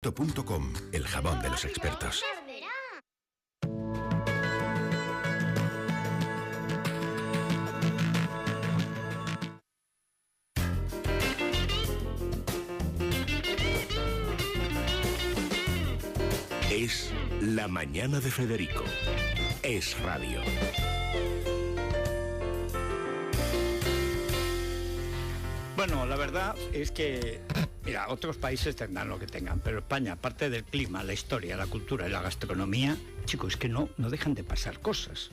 .com, el jabón de los expertos. Es la mañana de Federico. Es radio. Bueno, la verdad es que, mira, otros países tendrán lo que tengan, pero España, aparte del clima, la historia, la cultura y la gastronomía, chicos, es que no dejan de pasar cosas.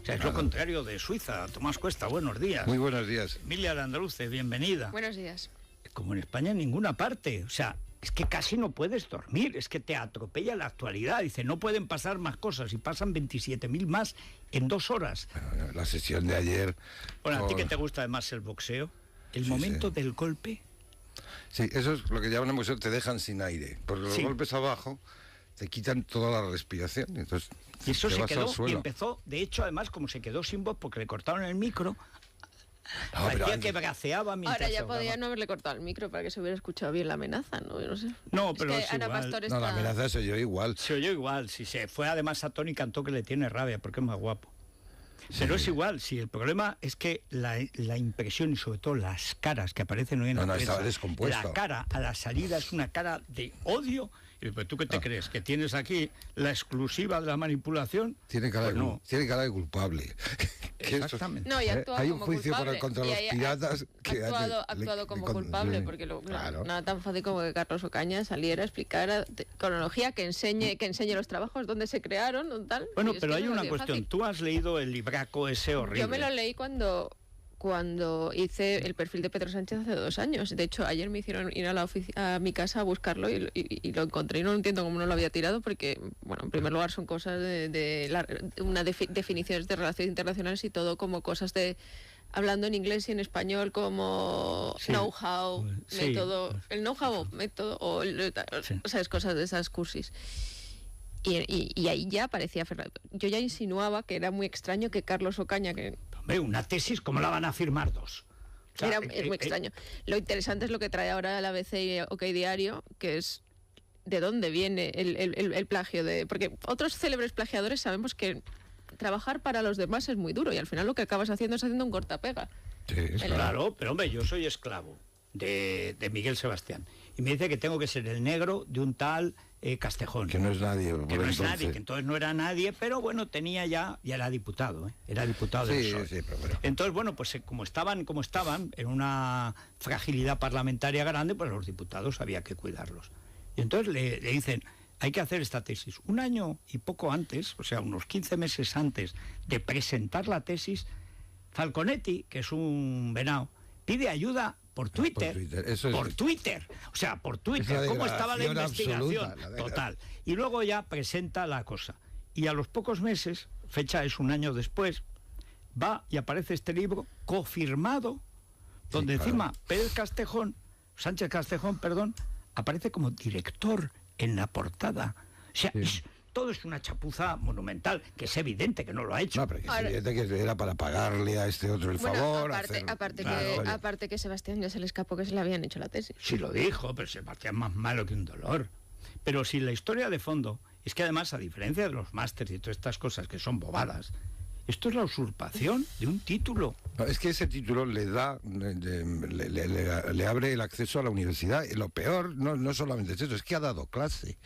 O sea, es lo contrario de Suiza. Tomás Cuesta, buenos días. Muy buenos días. Emilia Landaluce, bienvenida. Buenos días. Como en España en ninguna parte, o sea, es que casi no puedes dormir, es que te atropella la actualidad. Dice, no pueden pasar más cosas y pasan 27.000 más en 2 horas. Bueno, la sesión de ayer... Bueno, ¿a ti que te gusta además el boxeo? El momento del golpe. Sí, eso es lo que llaman en boxeo, te dejan sin aire. Porque los golpes abajo te quitan toda la respiración. Entonces, y eso se quedó y empezó, de hecho, además, como se quedó sin voz porque le cortaron el micro, parecía que braceaba mientras... Ahora ya podía no haberle cortado el micro para que se hubiera escuchado bien la amenaza, ¿no? Yo no sé. No, pero es que Ana Pastor está... No, la amenaza se oyó igual. Se oyó igual, si se fue además a Tony cantó que le tiene rabia porque es más guapo. Pero es igual, sí, el problema es que la impresión y sobre todo las caras que aparecen hoy en la prensa, estaba descompuesto. La cara a la salida es una cara de odio. Y pues, ¿tú qué te crees? ¿Que tienes aquí la exclusiva de la manipulación? Tiene cara, pues no. Tiene cara de culpable. Exactamente. No, y hay un juicio contra los piratas que ha actuado como culpable, porque nada tan fácil como que Carlos Ocaña saliera a explicar cronología, que enseñe los trabajos, dónde se crearon, tal. Bueno, pero hay una cuestión. Fácil. Tú has leído el libraco ese horrible. Yo me lo leí cuando hice el perfil de Pedro Sánchez hace 2 años. De hecho, ayer me hicieron ir a mi casa a buscarlo y lo encontré y no entiendo cómo no lo había tirado porque, bueno, en primer lugar son cosas definiciones de relaciones internacionales y todo como cosas de... hablando en inglés y en español como know-how, método... El know-how, método, o sea, es cosas de esas cursis. Y ahí ya aparecía Fernando. Yo ya insinuaba que era muy extraño que Carlos Ocaña... que Hombre, una tesis, ¿cómo la van a firmar 2? O sea, es muy extraño. Lo interesante es lo que trae ahora la ABC y OK Diario, que es de dónde viene el plagio de... Porque otros célebres plagiadores sabemos que trabajar para los demás es muy duro y al final lo que acabas haciendo es haciendo un cortapega. Sí, claro, pero hombre, yo soy esclavo de Miguel Sebastián y me dice que tengo que ser el negro de un tal Castejón. Que no es nadie. Que no es nadie, que entonces no era nadie, pero bueno, tenía ya era diputado, era diputado del PSOE. Sí, pero... Entonces, bueno, pues como estaban en una fragilidad parlamentaria grande, pues los diputados había que cuidarlos. Y entonces le dicen, hay que hacer esta tesis. 1 año y poco antes, o sea, unos 15 meses antes de presentar la tesis, Falconetti, que es un venao, pide ayuda por Twitter. Por Twitter. O sea, por Twitter. ¿Cómo estaba la investigación? Total. Y luego ya presenta la cosa. Y a los pocos meses, fecha es 1 año después, va y aparece este libro cofirmado, donde encima Sánchez Castejón, aparece como director en la portada. O sea, todo es una chapuza monumental, que es evidente que no lo ha hecho. No, pero que es evidente que era para pagarle a este otro el favor. Aparte que Sebastián ya se le escapó que se le habían hecho la tesis. Sí lo dijo, pero Sebastián más malo que un dolor. Pero si la historia de fondo es que además, a diferencia de los másteres y todas estas cosas que son bobadas, esto es la usurpación de un título. No, es que ese título le da, le abre el acceso a la universidad. Y lo peor no solamente es eso, es que ha dado clase.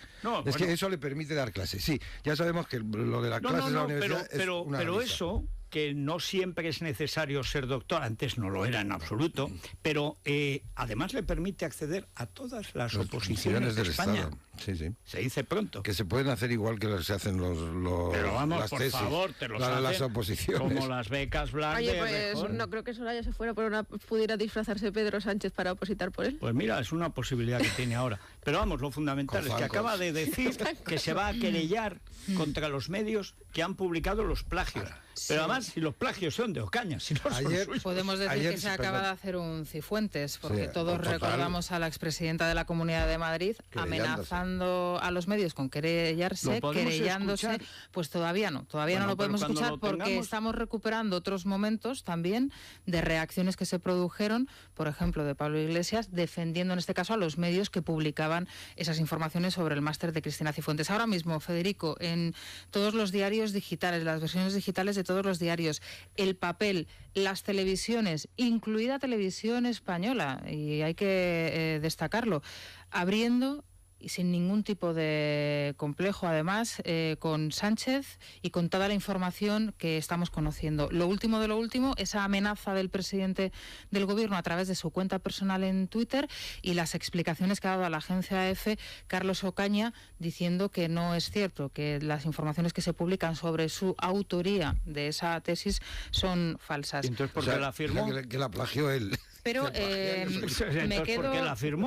Que eso le permite dar clase. Sí, ya sabemos que lo de la clase en la universidad pero eso, que no siempre es necesario ser doctor, antes no lo era en absoluto, pero además le permite acceder a todas las oposiciones de España. Estado. Sí. Se dice pronto. Que se pueden hacer igual que se hacen pero vamos, las por tesis, favor, te los hacen las oposiciones. Como las becas blancas. Oye, pues no creo que Soraya se fuera pudiera disfrazarse Pedro Sánchez para opositar por él. Pues mira, es una posibilidad que tiene ahora. Pero vamos, lo fundamental es que acaba de decir que se va a querellar contra los medios que han publicado los plagios. Pero además, si los plagios son de Ocaña, si no son suyos. Podemos decir que se acaba de hacer un Cifuentes, porque todos recordamos a la expresidenta de la Comunidad de Madrid amenazando a los medios con querellándose, pues todavía no lo podemos escuchar porque estamos recuperando otros momentos también de reacciones que se produjeron, por ejemplo, de Pablo Iglesias, defendiendo en este caso a los medios que publicaban esas informaciones sobre el máster de Cristina Cifuentes. Ahora mismo, Federico, en todos los diarios digitales, las versiones digitales de todos los diarios, el papel, las televisiones, incluida Televisión Española, y hay que destacarlo, abriendo y sin ningún tipo de complejo, además, con Sánchez y con toda la información que estamos conociendo. Lo último de lo último, esa amenaza del presidente del Gobierno a través de su cuenta personal en Twitter y las explicaciones que ha dado a la agencia EFE Carlos Ocaña, diciendo que no es cierto, que las informaciones que se publican sobre su autoría de esa tesis son falsas. ¿Y entonces por qué la afirmó? Que la plagió él. Pero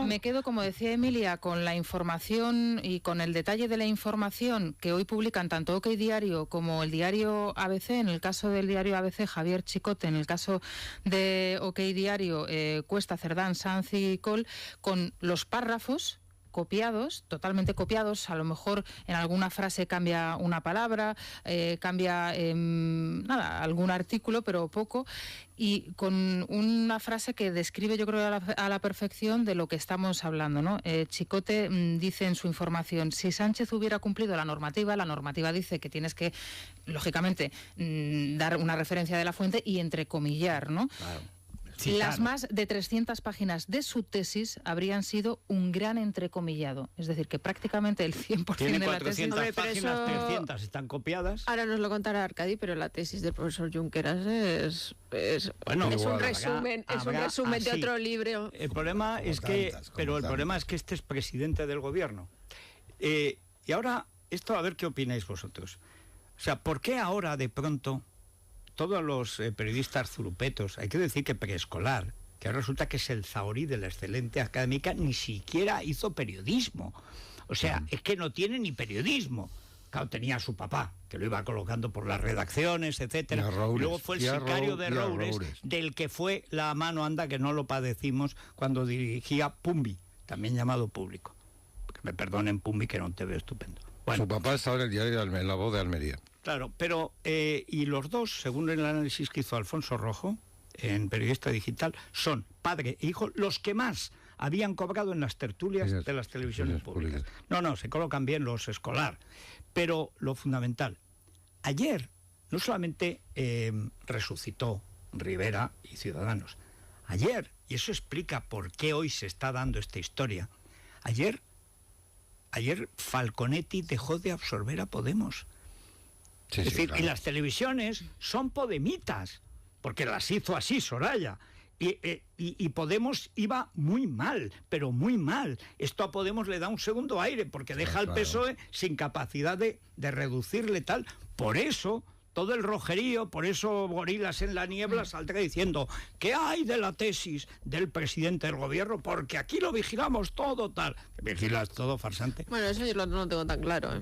me quedo, como decía Emilia, con la información y con el detalle de la información que hoy publican tanto OK Diario como el diario ABC. En el caso del diario ABC, Javier Chicote; en el caso de OK Diario, Cuesta, Cerdán, Sanz y Coll, con los párrafos copiados, totalmente copiados. A lo mejor en alguna frase cambia una palabra, cambia algún artículo, pero poco, y con una frase que describe, yo creo, a la perfección de lo que estamos hablando, ¿no? Chicote dice en su información: si Sánchez hubiera cumplido la normativa dice que tienes que, lógicamente, dar una referencia de la fuente y entrecomillar, ¿no? Claro. Sí, las más de 300 páginas de su tesis habrían sido un gran entrecomillado. Es decir, que prácticamente el 100% de la tesis... 400 páginas, 300 están copiadas. Ahora nos lo contará Arcadi, pero la tesis del profesor Junqueras es un resumen, de otro libro. El problema es que este es presidente del Gobierno. Y ahora, a ver qué opináis vosotros. O sea, ¿por qué ahora de pronto todos los periodistas zurupetos, hay que decir que preescolar, que resulta que es el zahorí de la excelente académica, ni siquiera hizo periodismo? O sea, es que no tiene ni periodismo. Claro, tenía a su papá, que lo iba colocando por las redacciones, etcétera. Y luego fue el sicario de Roures, del que fue la mano anda, que no lo padecimos, cuando dirigía Pumbi, también llamado Público. Que me perdonen, Pumbi, que no te veo estupendo. Bueno, su papá estaba en el diario La Voz de Almería. Claro, pero y los dos, según el análisis que hizo Alfonso Rojo en Periodista Digital, son padre e hijo los que más habían cobrado en las tertulias de las televisiones públicas. No, se colocan bien los escolar. Pero lo fundamental, ayer no solamente resucitó Rivera y Ciudadanos, ayer, y eso explica por qué hoy se está dando esta historia, ayer Falconetti dejó de absorber a Podemos. Es decir, claro. Y las televisiones son podemitas, porque las hizo así Soraya. Y Podemos iba muy mal, pero muy mal. Esto a Podemos le da un segundo aire, porque deja al PSOE sin capacidad de reducirle tal. Por eso, todo el rojerío, por eso Gorilas en la Niebla saldrá diciendo: ¿qué hay de la tesis del presidente del Gobierno? Porque aquí lo vigilamos todo tal. ¿Vigilas todo, farsante? Bueno, eso yo no tengo tan claro, ¿eh?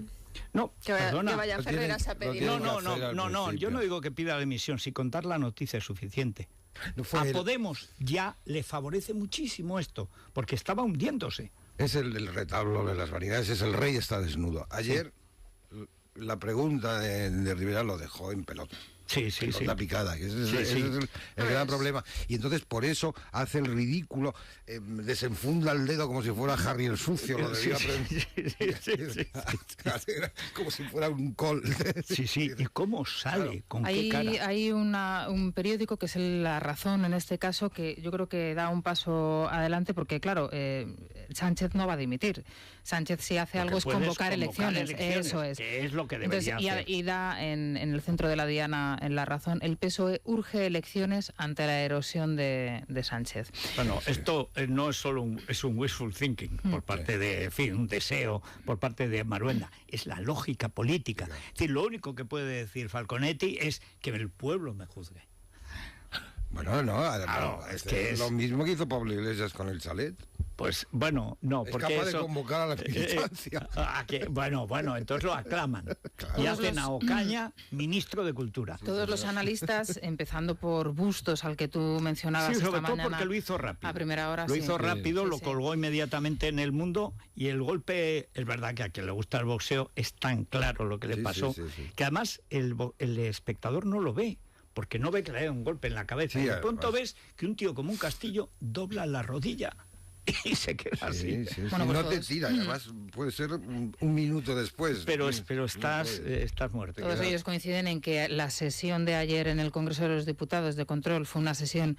No, que vaya Ferreras a pedir. No, yo no digo que pida la dimisión, si contar la noticia es suficiente. A Podemos ya le favorece muchísimo esto, porque estaba hundiéndose. Es el retablo de las vanidades, es el rey está desnudo. Ayer la pregunta de Rivera lo dejó en pelota. Sí. La picada, que ese es el gran problema. Y entonces por eso hace el ridículo, desenfunda el dedo como si fuera Harry el sucio, lo debía como si fuera un col. Sí, ¿y cómo sale? ¿Con qué cara? Hay un periódico que es La Razón, en este caso, que yo creo que da un paso adelante, porque claro, Sánchez no va a dimitir. Sánchez, si hace algo, es convocar elecciones. Eso es. Que es lo que debería hacer. Y da en el centro de la diana, en La Razón: el PSOE urge elecciones ante la erosión de Sánchez. Bueno, esto no es solo un wishful thinking por parte de, un deseo por parte de Maruenda, es la lógica política. Es decir, lo único que puede decir Falconetti es que el pueblo me juzgue. Bueno, claro, es que es lo mismo que hizo Pablo Iglesias con el chalet. Pues bueno, no, es porque capaz eso, de convocar a la militancia. Bueno, entonces lo aclaman. Claro. Y hacen a Ocaña ministro de Cultura. Todos los analistas, empezando por Bustos, al que tú mencionabas sobre esta todo mañana, porque lo hizo rápido. A primera hora, lo hizo rápido, lo colgó inmediatamente en El Mundo, y el golpe, es verdad que a quien le gusta el boxeo es tan claro lo que le pasó, que además el espectador no lo ve, porque no ve que le haya un golpe en la cabeza. Y de pronto ves que un tío como un Castillo dobla la rodilla y se queda así. Bueno, pues no te tira, además puede ser un minuto después. Pero estás muerto. Todos ellos coinciden en que la sesión de ayer en el Congreso de los Diputados de control fue una sesión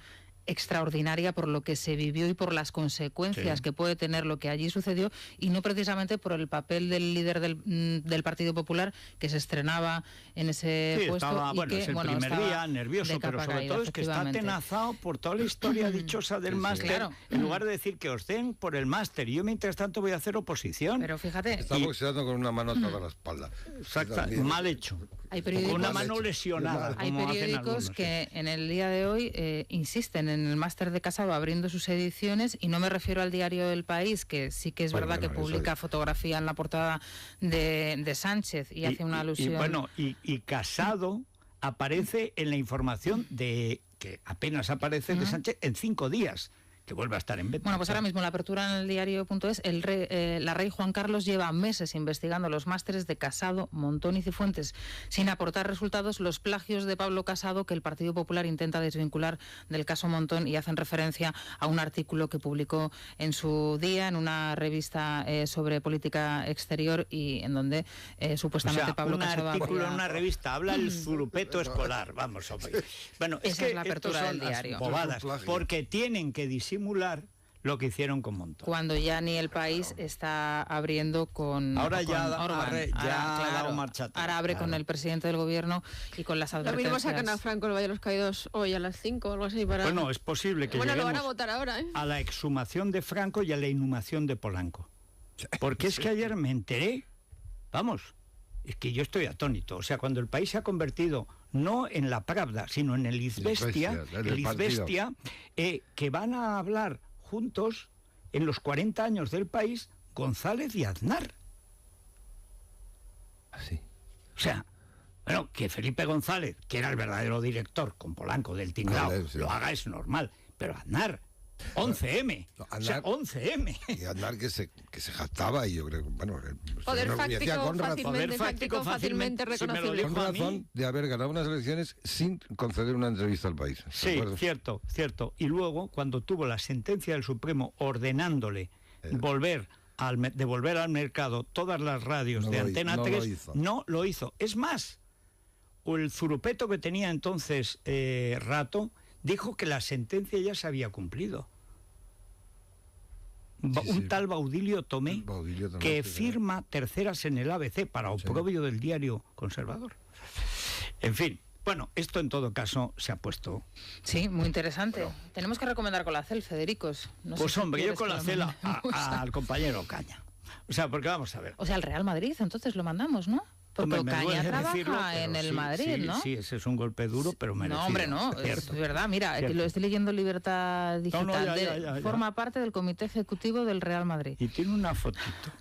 extraordinaria por lo que se vivió y por las consecuencias que puede tener lo que allí sucedió, y no precisamente por el papel del líder del Partido Popular, que se estrenaba en ese puesto. Es el primer día, nervioso, pero sobre todo es que está atenazado por toda la historia dichosa del máster, claro. En lugar de decir que os den por el máster, y yo mientras tanto voy a hacer oposición. Pero fíjate... Está boxeando con una mano atada a la espalda. Exacto, mal hecho. Hay periódicos, con una mano lesionada. Hay periódicos que en el día de hoy insisten en el máster de Casado abriendo sus ediciones, y no me refiero al diario El País, que sí que es verdad que publica fotografía en la portada de Sánchez y hace una alusión. Y Casado aparece en la información que apenas aparece de Sánchez en 5 días. Que vuelva a estar en venta. Bueno, pues ahora mismo la apertura en el diario.es, la rey Juan Carlos lleva meses investigando los másteres de Casado, Montón y Cifuentes, sin aportar resultados los plagios de Pablo Casado que el Partido Popular intenta desvincular del caso Montón, y hacen referencia a un artículo que publicó en su día en una revista sobre política exterior, y en donde supuestamente Pablo Casado... Un artículo en una revista, habla el zurupeto escolar, vamos, hombre. Bueno, esa es la apertura del diario. Bobadas, porque tienen que disimular lo que hicieron con Montón. Cuando ya ni El País está abriendo con Ahora con ya Orbán. ha dado marcha atrás. Ahora abre con el presidente del gobierno y con las advertencias. Lo mismo sacan a Franco el Valle de los Caídos hoy a las 5 o algo así para... Bueno, es posible que lo van a votar ahora, a la exhumación de Franco y a la inhumación de Polanco. Porque es que ayer me enteré, vamos, es que yo estoy atónito. O sea, cuando El País se ha convertido no en la Pravda, sino en el Izvestia, que van a hablar juntos en los 40 años del País González y Aznar. Así. O sea, bueno, que Felipe González, que era el verdadero director con Polanco del Tinglao, lo haga es normal, pero Aznar... 11M, o sea, 11M. Y Aznar que se jactaba, y yo creo que, bueno... Poder fáctico fácilmente reconocible. Con razón de haber ganado unas elecciones sin conceder una entrevista al País. Sí, cierto. Y luego, cuando tuvo la sentencia del Supremo ordenándole devolver al mercado todas las radios de Antena 3, no lo hizo. Es más, el zurupeto que tenía entonces Rato dijo que la sentencia ya se había cumplido. Tal Baudilio Tomé, que firma terceras en el ABC para oprobio del diario conservador. En fin, bueno, esto en todo caso se ha puesto... Sí, muy interesante. Tenemos que recomendar Colacel, Federicos. Pues hombre, yo Colacel al compañero Ocaña. O sea, porque vamos a ver. O sea, al Real Madrid, entonces lo mandamos, ¿no? Porque Ocaña trabaja en el Madrid, ¿no? Sí, ese es un golpe duro, pero merecido. No, hombre, no, es verdad. Mira, lo estoy leyendo en Libertad Digital. Forma parte del Comité Ejecutivo del Real Madrid. Y tiene una fotito.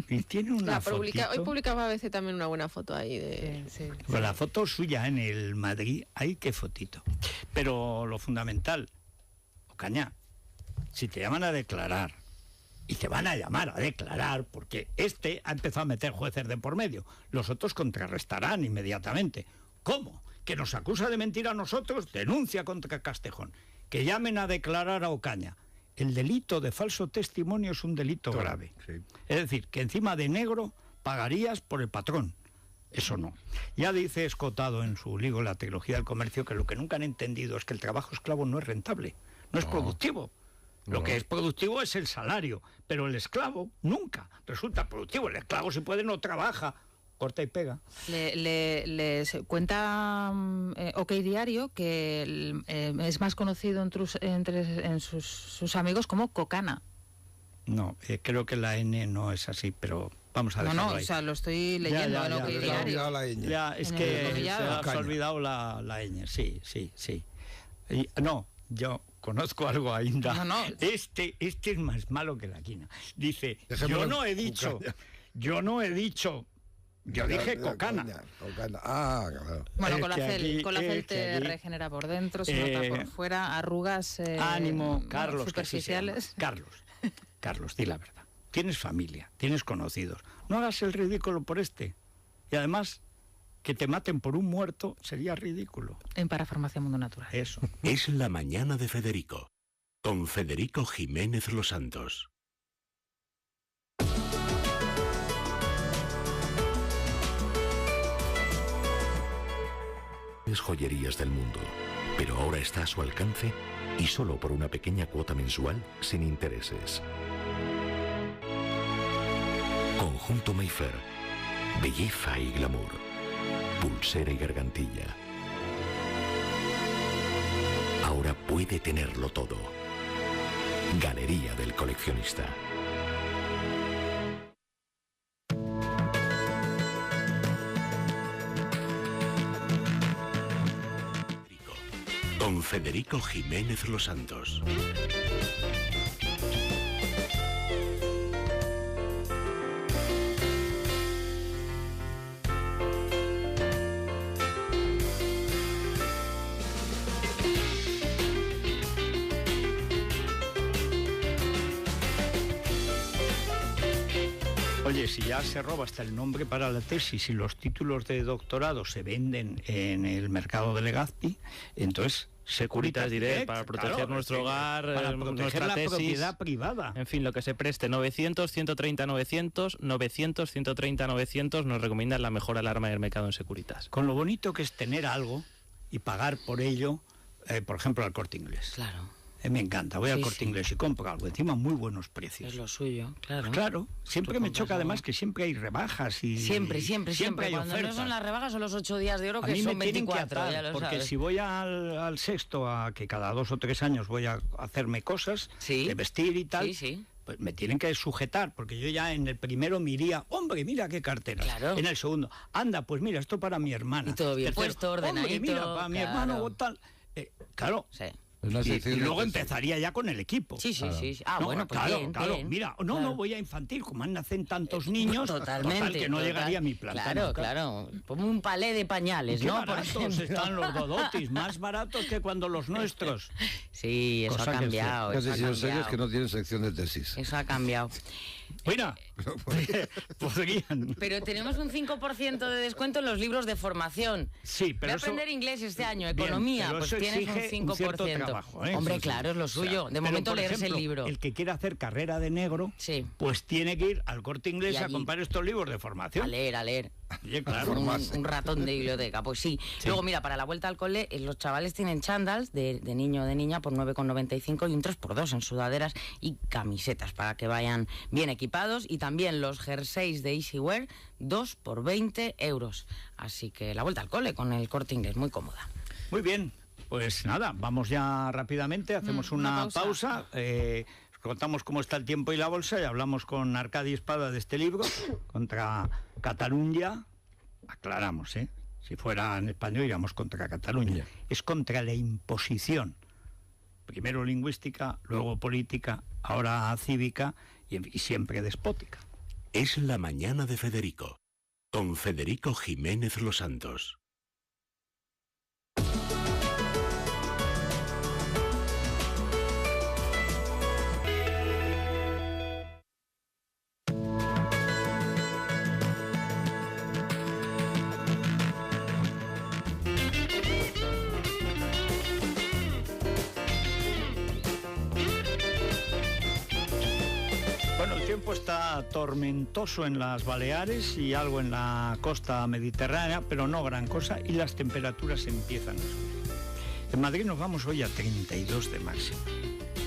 Hoy publicaba ABC también una buena foto ahí de... Pues la foto suya en el Madrid, ay, qué fotito. Pero lo fundamental, Ocaña, si te llaman a declarar, y te van a llamar a declarar, porque ha empezado a meter jueces de por medio, los otros contrarrestarán inmediatamente. ¿Cómo? ¿Que nos acusa de mentir a nosotros? Denuncia contra Castejón. Que llamen a declarar a Ocaña. El delito de falso testimonio es un delito grave. Sí. Es decir, que encima de negro pagarías por el patrón. Eso no. Ya dice Escotado en su libro La trilogía del comercio que lo que nunca han entendido es que el trabajo esclavo no es rentable, no es productivo. Lo que es productivo es el salario, pero el esclavo nunca resulta productivo. El esclavo, si puede, no trabaja, corta y pega. Les cuenta OK Diario que es más conocido entre sus amigos como Cocana. No, creo que la N no es así, pero vamos a dejarlo ahí. O sea, lo estoy leyendo en OK Diario. Es que se ha olvidado la ñ, sí. No, yo conozco algo ainda. No. Este es más malo que la quina. Dice, yo no he dicho, yo dije cocana. Ah, claro. Bueno, con la cel te regenera por dentro, se nota por fuera, arrugas ánimo, Carlos, superficiales. Carlos, di la verdad. Tienes familia, tienes conocidos. No hagas el ridículo por este. Y además, que te maten por un muerto sería ridículo. En Parafarmacia Mundo Natural. Eso. Es la mañana de Federico, con Federico Jiménez Los Santos. Joyerías del mundo, pero ahora está a su alcance y solo por una pequeña cuota mensual sin intereses. Conjunto Mayfair, belleza y glamour, pulsera y gargantilla. Ahora puede tenerlo todo. Galería del Coleccionista. Con Federico Jiménez Los Santos. Oye, si ya se roba hasta el nombre para la tesis y los títulos de doctorado se venden en el mercado de Legazpi, entonces Securitas Direct, para proteger, claro, nuestro hogar, para proteger nuestra la tesis, propiedad privada. En fin, lo que se preste. 900-130-900, 900-130-900 nos recomiendan la mejor alarma del mercado en Securitas. Con lo bonito que es tener algo y pagar por ello, por ejemplo, al Corte Inglés. Claro. Me encanta, voy al Corte Inglés y compro algo, encima muy buenos precios. Es lo suyo, claro. Claro, siempre me choca además que siempre hay rebajas y... Siempre hay cuando ofertas. No son las rebajas, son los 8 días de oro, que son 24, ya lo porque sabes. Si voy al Sexto, a que cada 2 o 3 años voy a hacerme cosas, de vestir y tal... Pues me tienen que sujetar, porque yo ya en el primero me iría, hombre, mira qué cartera. Claro. En el segundo, anda, pues mira, esto para mi hermana. Y todo bien puesto, ordenadito. Hombre, mira, para mi hermano o tal. Claro. Sí. Y luego empezaría ya con el equipo. Sí. Ah, no, bueno, pues claro. bien. Mira, no voy a infantil, como nacen tantos niños, total, que no llegaría a mi planta. Claro. Como un palé de pañales, qué ¿no? Baratos están los Dodotis, más baratos que cuando los nuestros. Sí, eso ha cambiado. Casi si los años que no tienen sección de tesis. Eso ha cambiado. Mira, podrían. Pero tenemos un 5% de descuento en los libros de formación. Sí, pero voy a aprender inglés este año, economía, bien, pues tienes un 5%. Trabajo, Hombre, claro, es lo suyo. De momento leerse el libro. El que quiera hacer carrera de negro, pues tiene que ir al Corte Inglés a comprar estos libros de formación. A leer. Oye, claro. Un ratón de biblioteca, pues sí. Luego, mira, para la vuelta al cole, los chavales tienen chándals de niño o de niña por 9,95 y un 3x2 en sudaderas y camisetas para que vayan bien equipados. Y también los jerseys de Easywear, 2 por 20 euros. Así que la vuelta al cole con el Corte Inglés, muy cómoda. Muy bien, pues nada, vamos ya rápidamente, hacemos una pausa. Contamos cómo está el tiempo y la bolsa y hablamos con Arcadi Espada de este libro, contra Cataluña. Aclaramos, si fuera en español iríamos contra Cataluña. Es contra la imposición, primero lingüística, luego política, ahora cívica y siempre despótica. Es la mañana de Federico, con Federico Jiménez Los Santos. El tiempo está tormentoso en las Baleares y algo en la costa mediterránea, pero no gran cosa, y las temperaturas empiezan a subir. En Madrid nos vamos hoy a 32 de máxima.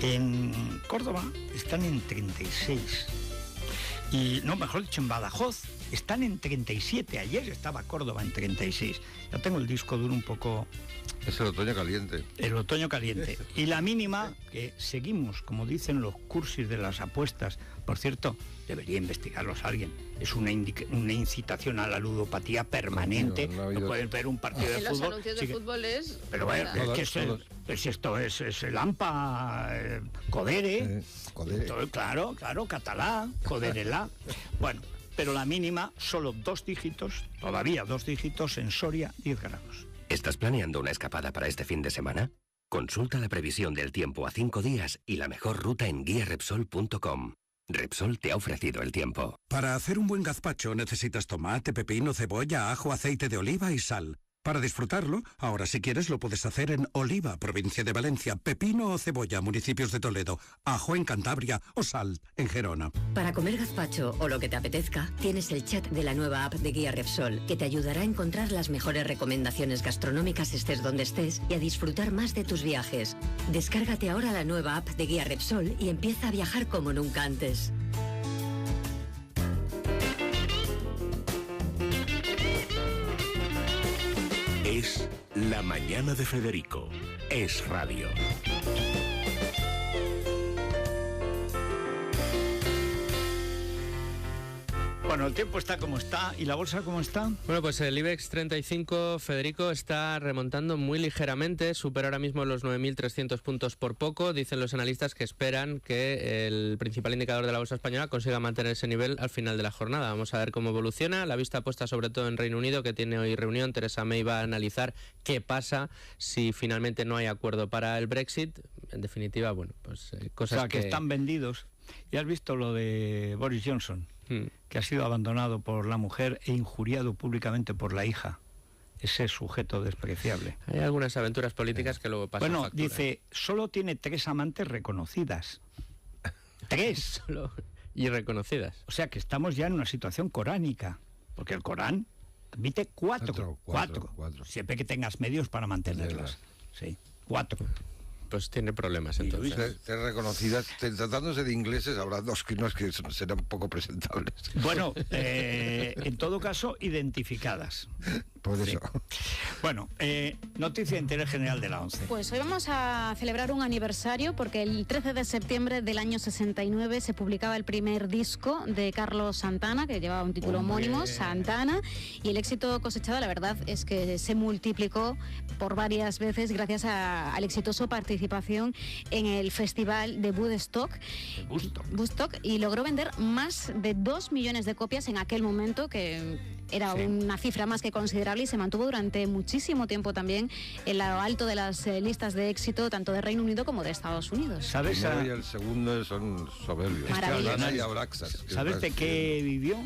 En Córdoba están en 36. Y, no, mejor dicho, en Badajoz están en 37. Ayer estaba Córdoba en 36. Ya tengo el disco duro un poco... Es el otoño caliente. El otoño caliente. Y la mínima, que seguimos, como dicen los cursis de las apuestas. Por cierto, debería investigarlos alguien. Es una incitación a la ludopatía permanente. No puedes ver un partido de fútbol. Los anuncios de fútbol es... Pero bueno, esto es el AMPA, Codere, todo, claro, catalá, Coderelá. Bueno, pero la mínima, solo 2 dígitos, todavía 2 dígitos en Soria, 10 grados. ¿Estás planeando una escapada para este fin de semana? Consulta la previsión del tiempo a 5 días y la mejor ruta en guiarepsol.com. Repsol te ha ofrecido el tiempo. Para hacer un buen gazpacho necesitas tomate, pepino, cebolla, ajo, aceite de oliva y sal. Para disfrutarlo, ahora si quieres lo puedes hacer en Oliva, provincia de Valencia, pepino o cebolla, municipios de Toledo, ajo en Cantabria o sal en Gerona. Para comer gazpacho o lo que te apetezca, tienes el chat de la nueva app de Guía Repsol, que te ayudará a encontrar las mejores recomendaciones gastronómicas estés donde estés y a disfrutar más de tus viajes. Descárgate ahora la nueva app de Guía Repsol y empieza a viajar como nunca antes. Es La Mañana de Federico. Es radio. Bueno, el tiempo está como está. ¿Y la bolsa cómo está? Bueno, pues el IBEX 35, Federico, está remontando muy ligeramente, supera ahora mismo los 9.300 puntos por poco. Dicen los analistas que esperan que el principal indicador de la bolsa española consiga mantener ese nivel al final de la jornada. Vamos a ver cómo evoluciona. La vista puesta sobre todo en Reino Unido, que tiene hoy reunión. Theresa May va a analizar qué pasa si finalmente no hay acuerdo para el Brexit. En definitiva, bueno, pues cosas, o sea, que están vendidos. ¿Y has visto lo de Boris Johnson? Que ha sido abandonado por la mujer e injuriado públicamente por la hija. Ese sujeto despreciable. Hay algunas aventuras políticas que luego pasan. Bueno, factura. dice, solo tiene 3 amantes reconocidas. 3. Y reconocidas. O sea que estamos ya en una situación coránica, porque el Corán admite 4. Siempre que tengas medios para mantenerlas. Sí, 4. Pues tiene problemas entonces. Reconocidas, tratándose de ingleses, habrá 2 que no es que serán poco presentables. Bueno, en todo caso, identificadas. Por eso. Sí. Bueno, noticia de interés general de la ONCE. Pues hoy vamos a celebrar un aniversario porque el 13 de septiembre del año 69 se publicaba el primer disco de Carlos Santana, que llevaba un título homónimo, Santana, y el éxito cosechado, la verdad, es que se multiplicó por varias veces gracias al exitoso participación en el festival de Woodstock, y logró vender más de 2 millones de copias en aquel momento, que era una cifra más que considerable, y se mantuvo durante muchísimo tiempo también en lo alto de las listas de éxito tanto de Reino Unido como de Estados Unidos. ¿Sabes? El primero y el segundo son soberbios. ¿Sabes de qué vivió?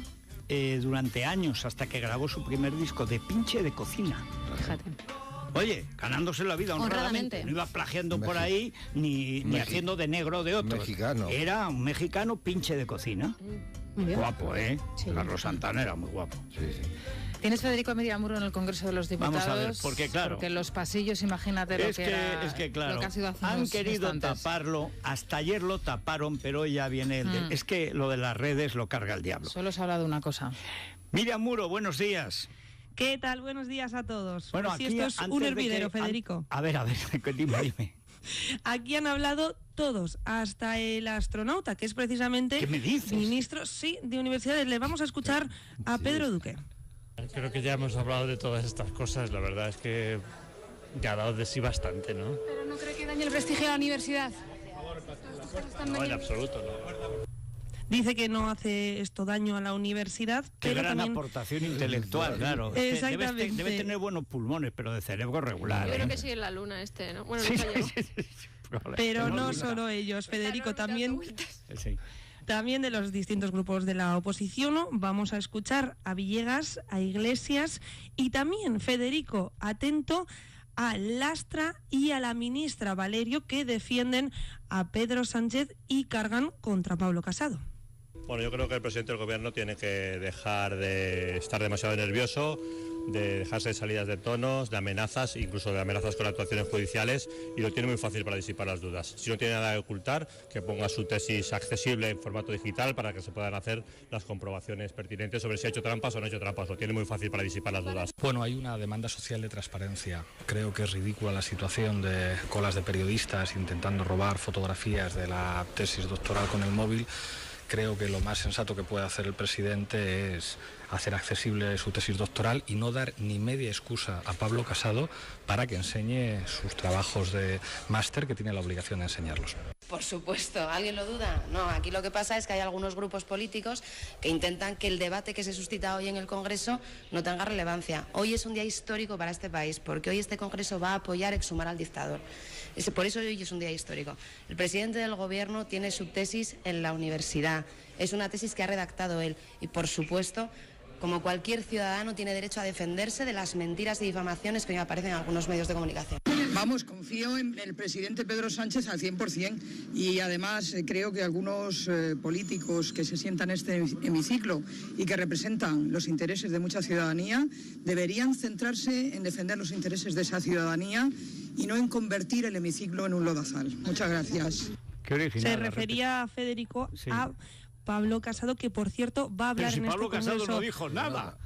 Durante años, hasta que grabó su primer disco de pinche de cocina. Fíjate. Oye, ganándose la vida honradamente. No iba plagiando por ahí ni haciendo de negro de otro. Mexicano. Era un mexicano pinche de cocina. Guapo, ¿eh? Sí. Carlos Santana era muy guapo. Sí. Tienes Federico Mediamuro en el Congreso de los Diputados. Vamos a ver, porque claro. Porque los pasillos, imagínate lo que ha sido hace han unos querido instantes. Taparlo, hasta ayer lo taparon, pero hoy ya viene es que lo de las redes lo carga el diablo. Solo se habla de una cosa. Miriam Muro, buenos días. ¿Qué tal? Buenos días a todos. Bueno, aquí, esto es un hervidero, Federico. A ver, dime. Aquí han hablado todos, hasta el astronauta, que es precisamente ¿Qué me dices? Ministro, de universidades. Le vamos a escuchar a Pedro Duque. Creo que ya hemos hablado de todas estas cosas. La verdad es que ya ha dado de sí bastante, ¿no? ¿Pero no cree que dañe el prestigio de la universidad? No, en absoluto, no. Dice que no hace esto daño a la universidad. Qué pero gran también... aportación intelectual, claro. Exactamente. Debe tener buenos pulmones, pero de cerebro regular. Yo creo que sí en la luna ¿no? Bueno, sí, no pero no solo ellos, Federico, también... También de los distintos grupos de la oposición, ¿no? Vamos a escuchar a Villegas, a Iglesias y también, Federico, atento a Lastra y a la ministra Valerio, que defienden a Pedro Sánchez y cargan contra Pablo Casado. Bueno, yo creo que el presidente del gobierno tiene que dejar de estar demasiado nervioso, de dejarse de salidas de tonos, de amenazas, incluso de amenazas con actuaciones judiciales, y lo tiene muy fácil para disipar las dudas. Si no tiene nada que ocultar, que ponga su tesis accesible en formato digital para que se puedan hacer las comprobaciones pertinentes sobre si ha hecho trampas o no ha hecho trampas. Lo tiene muy fácil para disipar las dudas. Bueno, hay una demanda social de transparencia. Creo que es ridícula la situación de colas de periodistas intentando robar fotografías de la tesis doctoral con el móvil, creo que lo más sensato que puede hacer el presidente es hacer accesible su tesis doctoral y no dar ni media excusa a Pablo Casado para que enseñe sus trabajos de máster, que tiene la obligación de enseñarlos. Por supuesto, ¿alguien lo duda? No, aquí lo que pasa es que hay algunos grupos políticos que intentan que el debate que se suscita hoy en el Congreso no tenga relevancia. Hoy es un día histórico para este país, porque hoy este Congreso va a apoyar exhumar al dictador. Por eso hoy es un día histórico. El presidente del Gobierno tiene su tesis en la universidad. Es una tesis que ha redactado él y, por supuesto, como cualquier ciudadano, tiene derecho a defenderse de las mentiras y difamaciones que hoy aparecen en algunos medios de comunicación. Vamos, confío en el presidente Pedro Sánchez al 100% y además creo que algunos políticos que se sientan en este hemiciclo y que representan los intereses de mucha ciudadanía deberían centrarse en defender los intereses de esa ciudadanía y no en convertir el hemiciclo en un lodazal. Muchas gracias. Qué original, se refería Federico a Pablo Casado, que por cierto va a hablar en Pablo este Casado Congreso. no dijo nada.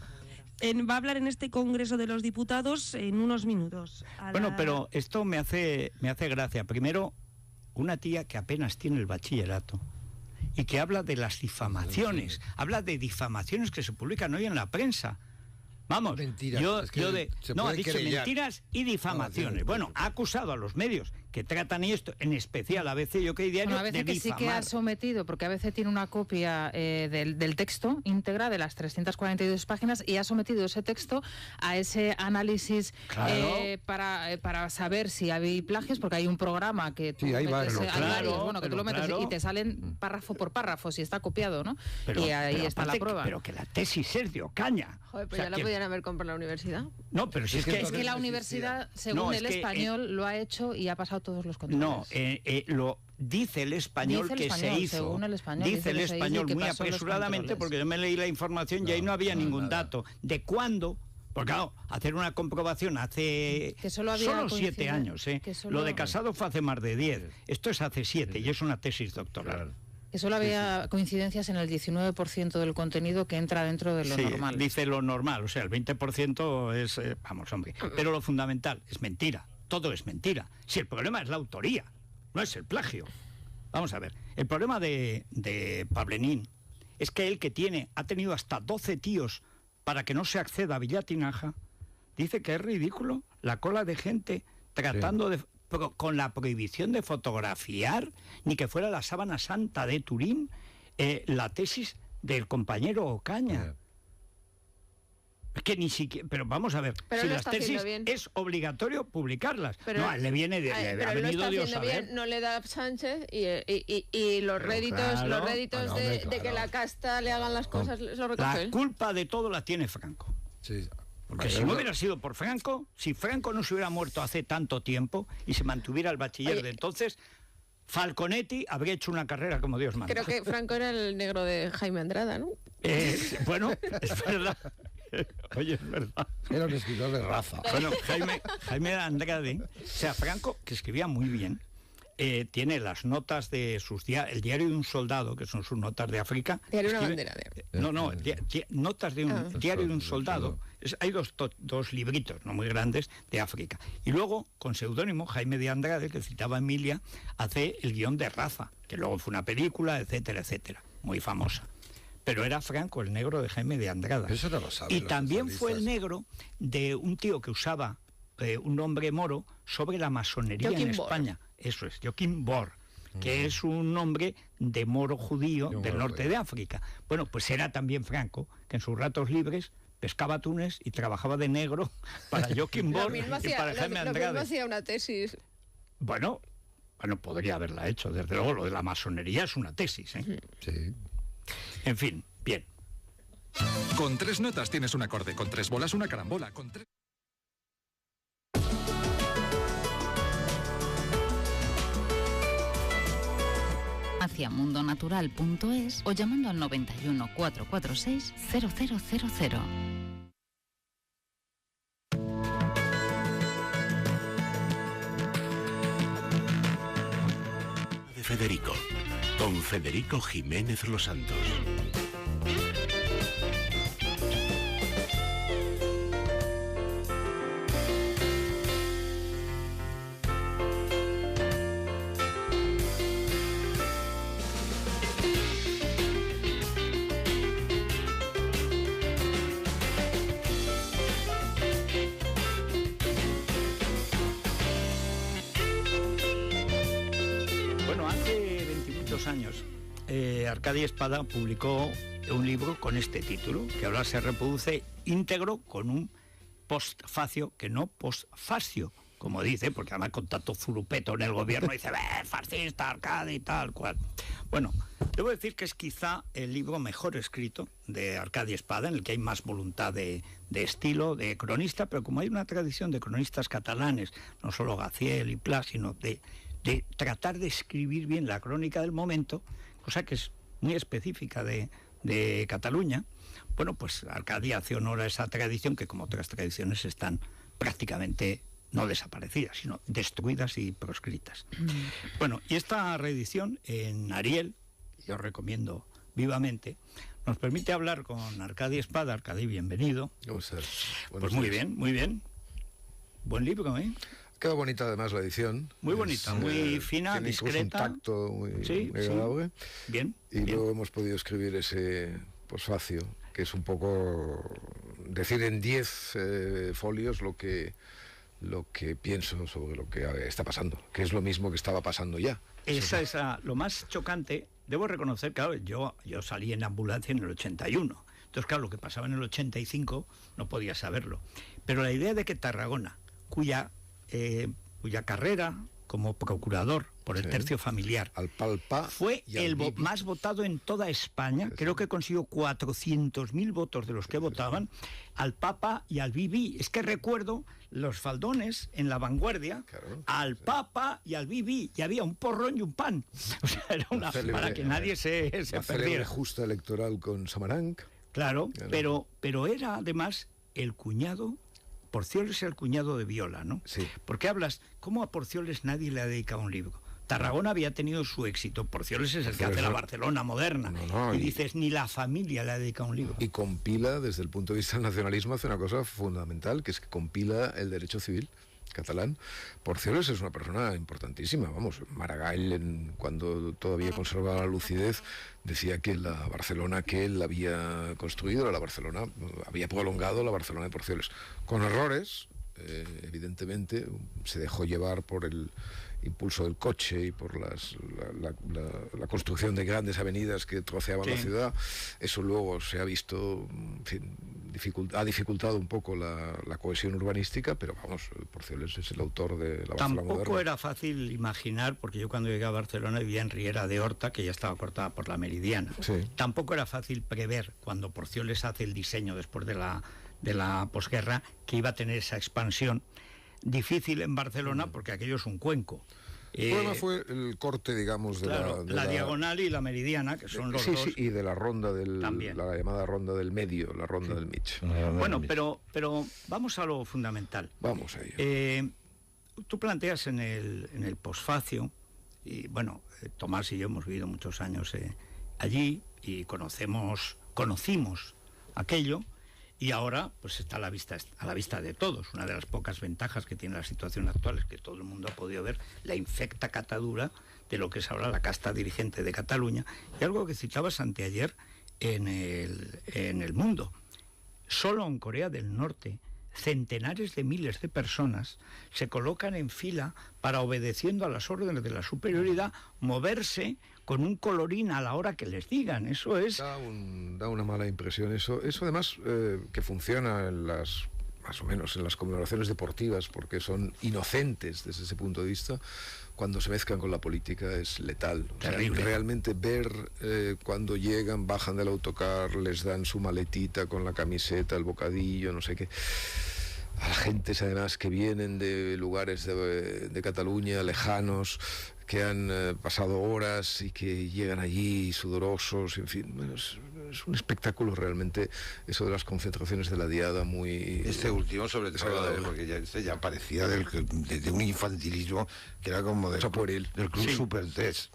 Va a hablar en este Congreso de los Diputados en unos minutos. Bueno, pero esto me hace gracia. Primero, una tía que apenas tiene el bachillerato y que habla de las difamaciones, habla de difamaciones que se publican hoy en la prensa. Vamos, mentiras, ha dicho mentiras y difamaciones. Bueno, ha acusado a los medios que tratan esto, en especial ABC y OK Diario, a veces de que sí que ha sometido, porque a veces tiene una copia del texto íntegra de las 342 páginas y ha sometido ese texto a ese análisis para saber si hay plagios, porque hay un programa que tú hay varios, que tú lo metes y te salen párrafo por párrafo si está copiado, ¿no? Y ahí está la prueba. Pero que la tesis es de Ocaña. Joder, pues ya la podían haber comprado en la universidad. No, pero si es que la universidad, según el español, lo ha hecho y ha pasado todos los controles. No, lo dice el español que se hizo. Dice el español muy apresuradamente, porque yo me leí la información y ahí no había ningún dato de cuándo. Porque claro, hacer una comprobación hace solo 7 años. Lo de Casado fue hace más de 10. Esto es hace 7 y es una tesis doctoral. Que solo había coincidencias en el 19% del contenido que entra dentro de lo normal. Dice lo normal, o sea, el 20% es, vamos, hombre. Pero lo fundamental es mentira, todo es mentira. Si el problema es la autoría, no es el plagio. Vamos a ver, el problema de Pablenín es que él ha tenido hasta 12 tíos para que no se acceda a Villatinaja, dice que es ridículo la cola de gente tratando con la prohibición de fotografiar, ni que fuera la sábana santa de Turín, la tesis del compañero Ocaña. Es que ni siquiera... Pero vamos a ver, si las tesis es obligatorio publicarlas. Pero, no, le viene de... le ha venido Dios a ver. No le da Sánchez y los réditos, de que la casta le hagan las cosas, lo recoge. La culpa de todo la tiene Franco. Sí. Porque si no hubiera sido por Franco, si Franco no se hubiera muerto hace tanto tiempo y se mantuviera el bachiller de entonces, Falconetti habría hecho una carrera como Dios manda. Creo que Franco era el negro de Jaime Andrada, ¿no? Bueno, es verdad. Oye, es verdad. Era un escritor de raza. Bueno, Jaime Andrade, o sea, Franco, que escribía muy bien, tiene las notas de el diario de un soldado, que son sus notas de África. Diario de una bandera. Notas de un diario de un soldado. Hay dos libritos, no muy grandes, de África. Y luego, con seudónimo, Jaime de Andrade, que citaba a Emilia, hace el guión de Raza, que luego fue una película, etcétera, etcétera, muy famosa. Pero era Franco, el negro de Jaime de Andrada. Eso no lo saben. Y también fue el negro de un tío que usaba un nombre moro sobre la masonería en España. Eso es, Joaquín Bor, que es un nombre de moro judío del norte de África. Bueno, pues era también Franco, que en sus ratos libres pescaba atunes y trabajaba de negro para Joaquín Bor y para Jaime Andrade. Lo mismo hacía una tesis. Bueno, podría haberla hecho. Desde luego, lo de la masonería es una tesis, ¿eh? Sí. En fin, bien. Con 3 notas tienes un acorde, con 3 bolas una carambola, con 3... Hacia mundonatural.es o llamando al 91 446 0000. De Federico, con Federico Jiménez Los Santos. unos años Arcadio Espada publicó un libro con este título, que ahora se reproduce íntegro con un postfacio, que no postfacio, como dice, porque además con tanto zurupeto en el gobierno dice, fascista, Arcadio y tal cual. Bueno, debo decir que es quizá el libro mejor escrito de Arcadio Espada, en el que hay más voluntad de estilo, de cronista, pero como hay una tradición de cronistas catalanes, no solo Gaziel y Pla, sino de tratar de escribir bien la crónica del momento, cosa que es muy específica de Cataluña, bueno, pues Arcadio hace honor a esa tradición que, como otras tradiciones, están prácticamente no desaparecidas, sino destruidas y proscritas. Bueno, y esta reedición en Ariel, yo recomiendo vivamente, nos permite hablar con Arcadio Espada. Arcadio, bienvenido. ¿Cómo estás? Pues muy bien, muy bien. Buen libro, ¿eh? Queda bonita además la edición. Muy bonita, muy fina, discreta. Un tacto muy agradable. Sí. Bien. Y luego hemos podido escribir ese posfacio, que es un poco decir en 10 folios lo que pienso sobre lo que está pasando, que es lo mismo que estaba pasando ya. Esa es lo más chocante. Debo reconocer, claro, yo salí en ambulancia en el 81. Entonces, claro, lo que pasaba en el 85 no podía saberlo. Pero la idea de que Tarragona, cuya carrera como procurador por el tercio familiar fue el más votado en toda España, creo que consiguió 400.000 votos de los que votaban, al Papa y al Bibi. Es que recuerdo los faldones en La Vanguardia, al Papa y al Bibi, y había un porrón y un pan. O sea, era una para que nadie se perdiera. Justa electoral con Samaranch. Claro, pero era además el cuñado. Porcioles es el cuñado de Viola, ¿no? Sí. Porque hablas, ¿cómo a Porcioles nadie le ha dedicado un libro? Tarragona había tenido su éxito, Porcioles es el que hace la Barcelona moderna. Y dices, ni la familia le ha dedicado un libro. Y compila, desde el punto de vista del nacionalismo, hace una cosa fundamental, que es que compila el derecho civil catalán. Porcioles es una persona importantísima, vamos, Maragall, cuando todavía conservaba la lucidez, decía que la Barcelona que él había construido, había prolongado la Barcelona de Porcioles, con errores, evidentemente, se dejó llevar por el impulso del coche y por la construcción de grandes avenidas que troceaban la ciudad. Eso luego se ha visto, en fin, ha dificultado un poco la cohesión urbanística, pero vamos, Porcioles es el autor de la Barcelona moderna. Tampoco era fácil imaginar, porque yo cuando llegué a Barcelona vivía en Riera de Horta, que ya estaba cortada por la Meridiana. Sí. Tampoco era fácil prever, cuando Porcioles hace el diseño después de la posguerra, que iba a tener esa expansión difícil en Barcelona, porque aquello es un cuenco. El problema fue el corte, digamos, de la diagonal y la meridiana, que son los dos. Sí, y de la ronda la llamada ronda del medio, la ronda del Mich. Bueno, pero vamos a lo fundamental. Vamos a ello. Tú planteas en el posfacio, y bueno, Tomás y yo hemos vivido muchos años allí y conocimos aquello. Y ahora, pues está a la vista de todos. Una de las pocas ventajas que tiene la situación actual es que todo el mundo ha podido ver la infecta catadura de lo que es ahora la casta dirigente de Cataluña. Y algo que citabas anteayer en el Mundo. Solo en Corea del Norte, centenares de miles de personas se colocan en fila para, obedeciendo a las órdenes de la superioridad, moverse con un colorín a la hora que les digan. Eso es... Da una mala impresión eso además que funciona más o menos en las conmemoraciones deportivas, porque son inocentes desde ese punto de vista. Cuando se mezclan con la política es letal. Realmente ver cuando llegan, bajan del autocar, les dan su maletita con la camiseta, el bocadillo, no sé qué. A la gente, además, que vienen de lugares de Cataluña lejanos, que han pasado horas y que llegan allí sudorosos, en fin, bueno, es un espectáculo realmente, eso de las concentraciones de la Diada, muy... Este último, sobre todo, porque ya parecía de un infantilismo que era como del Club Super 3.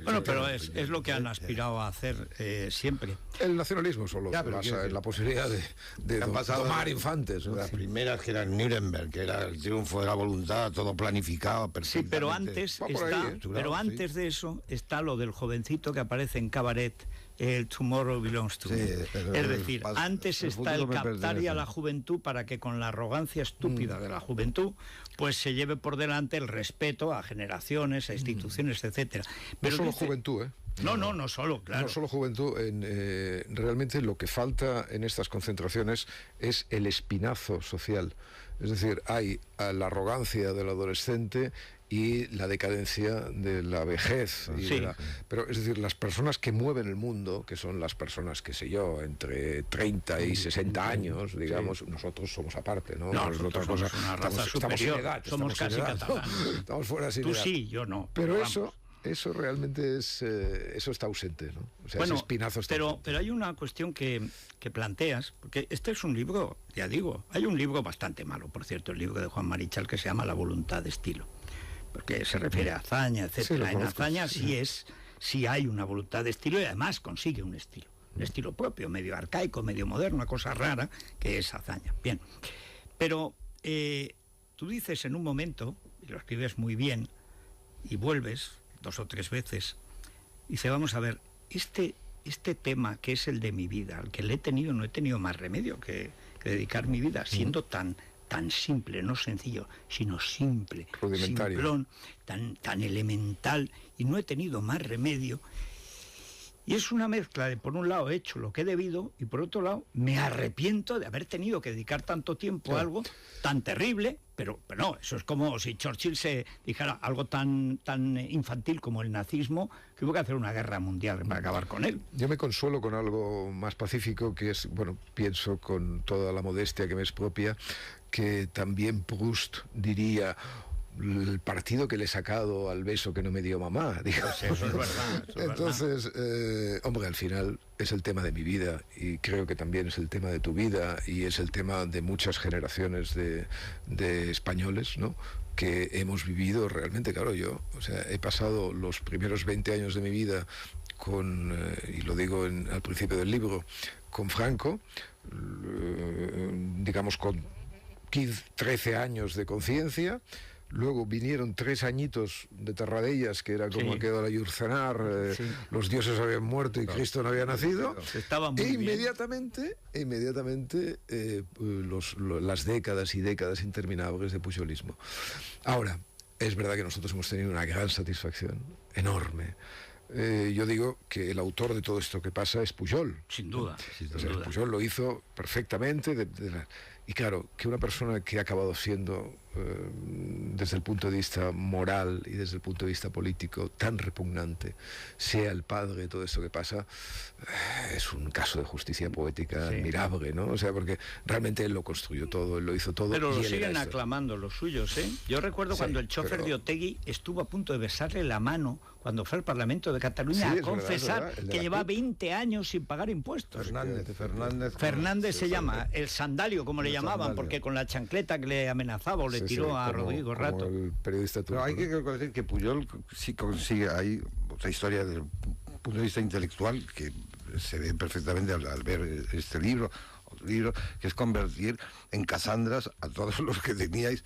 Bueno, pero es lo que han aspirado a hacer siempre. El nacionalismo solo se basa en la posibilidad de tomar infantes, ¿no? Las primeras, que eran Nuremberg, que era el triunfo de la voluntad, todo planificado perfectamente. Sí, pero antes de eso está lo del jovencito que aparece en Cabaret, el Tomorrow Belongs to Me. Es decir, antes está el captar a la juventud para que, con la arrogancia estúpida de la juventud, pues se lleve por delante el respeto a generaciones, a instituciones, etcétera. Pero no solo juventud, No solo, claro. No solo juventud. Realmente lo que falta en estas concentraciones es el espinazo social. Es decir, hay la arrogancia del adolescente y la decadencia de la vejez. Pero es decir, las personas que mueven el mundo, que son las personas, qué sé yo, entre 30 y 60 años, digamos, nosotros somos aparte, ¿no? Nosotros somos una raza superior, somos casi catalanes. Estamos fuera sin edad. Tú sí, yo no. Pero eso realmente eso está ausente, ¿no? O sea, ese espinazo está ausente. Pero hay una cuestión que planteas, porque este es un libro, ya digo, hay un libro bastante malo, por cierto, el libro de Juan Marichal, que se llama La voluntad de estilo, porque se refiere a hazaña, etcétera. En hazaña sí hay una voluntad de estilo y además consigue un estilo propio, medio arcaico, medio moderno, una cosa rara que es hazaña. Bien, pero tú dices en un momento, y lo escribes muy bien, y vuelves 2 o 3 veces, dice, vamos a ver, este tema que es el de mi vida, al que no he tenido más remedio que dedicar mi vida, siendo tan simple, no sencillo, sino simple, simplón, tan elemental, y no he tenido más remedio. Y es una mezcla de, por un lado, he hecho lo que he debido, y por otro lado, me arrepiento de haber tenido que dedicar tanto tiempo a algo tan terrible, pero no, eso es como si Churchill se dijera algo tan infantil como el nazismo, que hubo que hacer una guerra mundial para acabar con él. Yo me consuelo con algo más pacífico, que es, pienso con toda la modestia que me es propia, que también Proust diría: el partido que le he sacado al beso que no me dio mamá, digo. Pues eso es verdad. Entonces, al final es el tema de mi vida, y creo que también es el tema de tu vida, y es el tema de muchas generaciones de españoles, ¿no?, que hemos vivido realmente. Claro, yo, he pasado los primeros 20 años de mi vida y lo digo al principio del libro, con Franco, digamos con 13 años de conciencia. Luego vinieron 3 añitos de Terradellas, que era como aquello de la Yurcenar, los dioses habían muerto y Cristo no había nacido. Inmediatamente las décadas y décadas interminables de pujolismo. Ahora, es verdad que nosotros hemos tenido una gran satisfacción, enorme. Yo digo que el autor de todo esto que pasa es Pujol. Sin duda. Pujol lo hizo perfectamente. Y claro, que una persona que ha acabado siendo, desde el punto de vista moral y desde el punto de vista político, tan repugnante, sea el padre de todo esto que pasa, es un caso de justicia poética admirable, ¿no? Porque realmente él lo construyó todo, él lo hizo todo. Pero lo siguen aclamando los suyos, ¿eh? Yo recuerdo cuando el chofer de Otegui estuvo a punto de besarle la mano cuando fue al Parlamento de Cataluña a confesar que lleva 20 años sin pagar impuestos. Fernández se llama, el sandalio, como le llamaban, porque con la chancleta que le amenazaba o le tiró a Rodrigo Rato. El periodista Pero hay que decir que Pujol sí consigue, hay otra historia desde el punto de vista intelectual que se ve perfectamente al ver este libro, otro libro, que es convertir en Casandras a todos los que teníais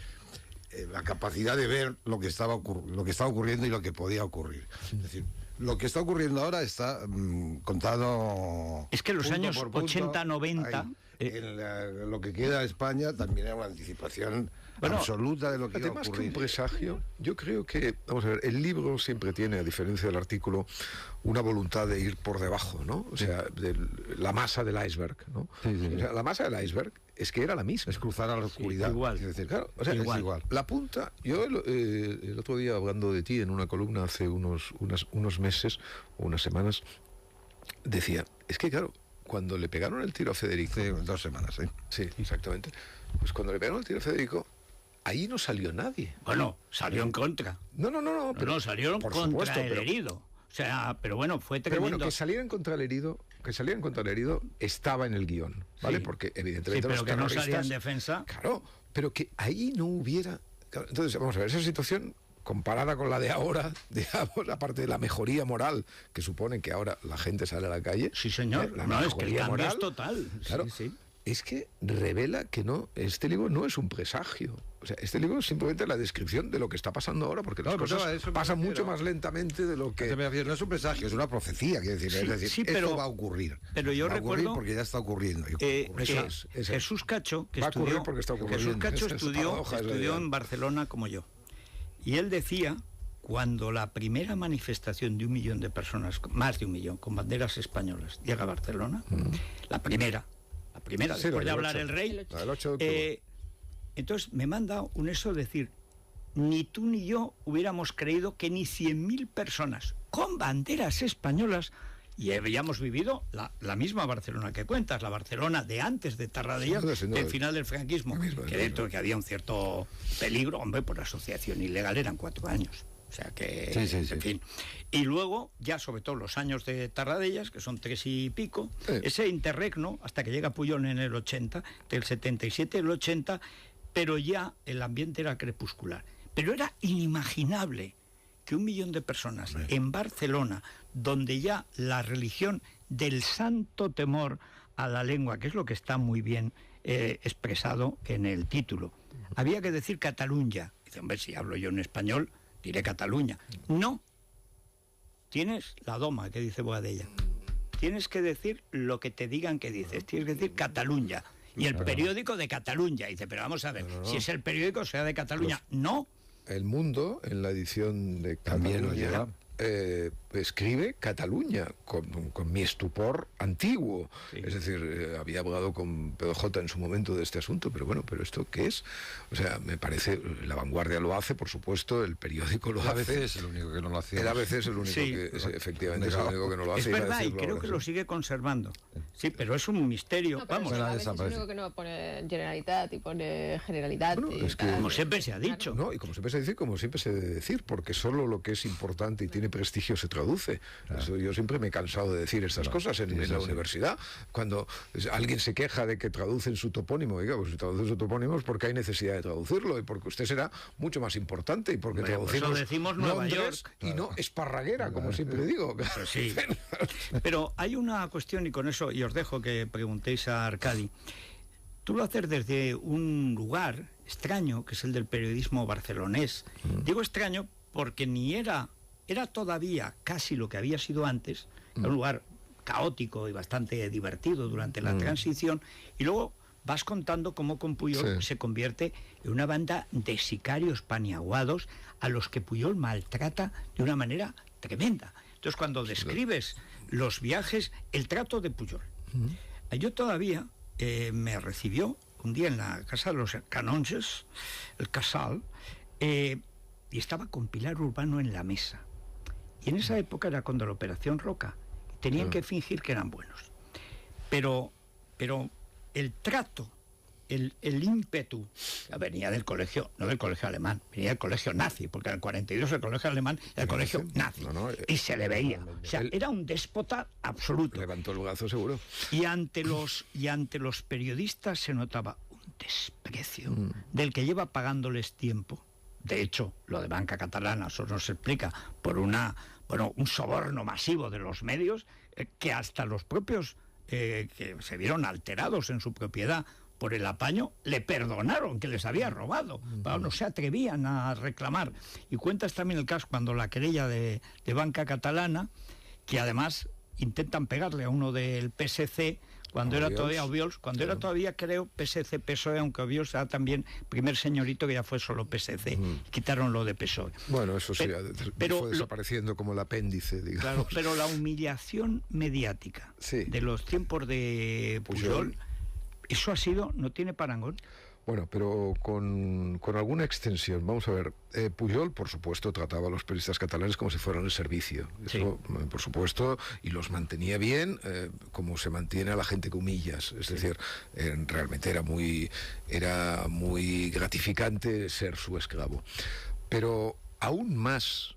la capacidad de ver lo que estaba ocurriendo y lo que podía ocurrir. Es decir, lo que está ocurriendo ahora está contado. Es que los años 80-90... lo que queda de España también era una anticipación absoluta de lo que iba a ocurrir. Además que un presagio, yo creo que, vamos a ver, el libro siempre tiene, a diferencia del artículo, una voluntad de ir por debajo, ¿no? O sea, de la masa del iceberg, ¿no? O sea, la masa del iceberg es que era la misma. Es cruzar a la oscuridad. Igual. Es decir, claro, es igual. La punta, yo el otro día hablando de ti en una columna hace unos meses o unas semanas, decía, es que claro, cuando le pegaron el tiro a Federico... Sí, 2 semanas, ¿eh? Sí, exactamente. Pues cuando le pegaron el tiro a Federico, ahí no salió nadie. Bueno, salió en contra. No. Pero no, salieron contra el herido. O sea, pero bueno, fue tremendo. Pero bueno, que salieran contra el herido estaba en el guión, ¿vale? Sí. Porque evidentemente pero los que no terroristas... salía en defensa. Claro, pero que ahí no hubiera... Entonces, vamos a ver, esa situación comparada con la de ahora, digamos, aparte de la mejoría moral que supone que ahora la gente sale a la calle. Sí, señor. Es que el cambio es total. Claro, sí. Es que revela que este libro no es un presagio. O sea, este libro es simplemente la descripción de lo que está pasando ahora, porque las cosas pasan mucho más lentamente de lo que... No es un presagio, es una profecía, quiero decir. Es decir, esto va a ocurrir. Pero yo recuerdo... porque ya está ocurriendo. Jesús Cacho, que estudió en Barcelona como yo, y él decía cuando la primera manifestación de 1 millón de personas, más de 1 millón, con banderas españolas, llega a Barcelona, la primera, sí, después de hablar el rey, entonces me manda un eso decir, ni tú ni yo hubiéramos creído que ni 100.000 personas con banderas españolas, y habíamos vivido la misma Barcelona que cuentas, la Barcelona de antes de Tarradellas, del final del franquismo, que dentro de que había un cierto peligro, hombre, por la asociación ilegal eran 4 años. O sea que, en fin. Y luego, ya sobre todo los años de Tarradellas, que son 3 y pico, ese interregno, hasta que llega Pujol en el 80, del 77 al 80, pero ya el ambiente era crepuscular. Pero era inimaginable que 1 millón de personas en Barcelona, donde ya la religión del santo temor a la lengua, que es lo que está muy bien expresado en el título, había que decir Catalunya. Dice, hombre, si hablo yo en español, diré Cataluña. No. Tienes la doma que dice Boadella. Tienes que decir lo que te digan que dices. Tienes que decir Catalunya. Y el periódico de Catalunya. Dice, pero vamos a ver, si es el periódico, sea de Cataluña. No. El Mundo, en la edición de Cataluña, escribe Cataluña, con mi estupor antiguo. Es decir, había hablado con Pedro J. en su momento de este asunto, pero bueno, ¿pero esto qué es? O sea, me parece, La Vanguardia lo hace, por supuesto, el periódico lo hace. El ABC es el único que no lo hacía. El ABC es el único que, efectivamente, es el único que no lo hace. Es verdad, y creo que lo sigue conservando. Sí, pero es un misterio. No, vamos, es el único que no pone Generalitat y pone Generalidad. Bueno, es que, como siempre se ha dicho. No, y como siempre se dice, como siempre se debe decir, porque solo lo que es importante y tiene prestigio se traduce. Eso yo siempre me he cansado de decir estas cosas en la universidad. Cuando alguien se queja de que traducen su topónimo, diga, pues si traducen su topónimo es porque hay necesidad de traducirlo y porque usted será mucho más importante y porque traducimos decimos Nueva York y no Esparraguera, como siempre digo. Sí. Pero hay una cuestión, y con eso y os dejo que preguntéis a Arcadi. Tú lo haces desde un lugar extraño, que es el del periodismo barcelonés. Digo extraño porque ni era todavía casi lo que había sido antes, era un lugar caótico y bastante divertido durante la transición, y luego vas contando cómo con Pujol se convierte en una banda de sicarios paniaguados a los que Pujol maltrata de una manera tremenda. Entonces, cuando describes los viajes, el trato de Pujol. Yo todavía me recibió un día en la casa de los canonges, el Casal, y estaba con Pilar Urbano en la mesa. Y en esa época era cuando la Operación Roca. Tenían que fingir que eran buenos. Pero el trato, el ímpetu, venía del colegio, no del colegio alemán, venía del colegio nazi, porque en el 42 el colegio alemán era el colegio nazi. Y se le veía. O sea, era un déspota absoluto. Levantó el brazo seguro. Y ante los periodistas se notaba un desprecio del que lleva pagándoles tiempo. De hecho, lo de Banca Catalana, eso nos explica, por un soborno masivo de los medios, que hasta los propios que se vieron alterados en su propiedad por el apaño, le perdonaron que les había robado, pero no se atrevían a reclamar. Y cuentas también el caso cuando la querella de Banca Catalana, que además intentan pegarle a uno del PSC, cuando era todavía Obiols, cuando era todavía, creo, PSC, PSOE, aunque Obiols era también primer señorito que ya fue solo PSC, quitaron lo de PSOE. Bueno, eso sí, fue desapareciendo como el apéndice, digamos. Claro, pero la humillación mediática de los tiempos de Pujol, eso ha sido, no tiene parangón. Bueno, pero con alguna extensión. Vamos a ver, Pujol, por supuesto, trataba a los periodistas catalanes como si fueran el servicio. Eso, por supuesto, y los mantenía bien, como se mantiene a la gente que humillas. Es decir, realmente era muy gratificante ser su esclavo. Pero aún más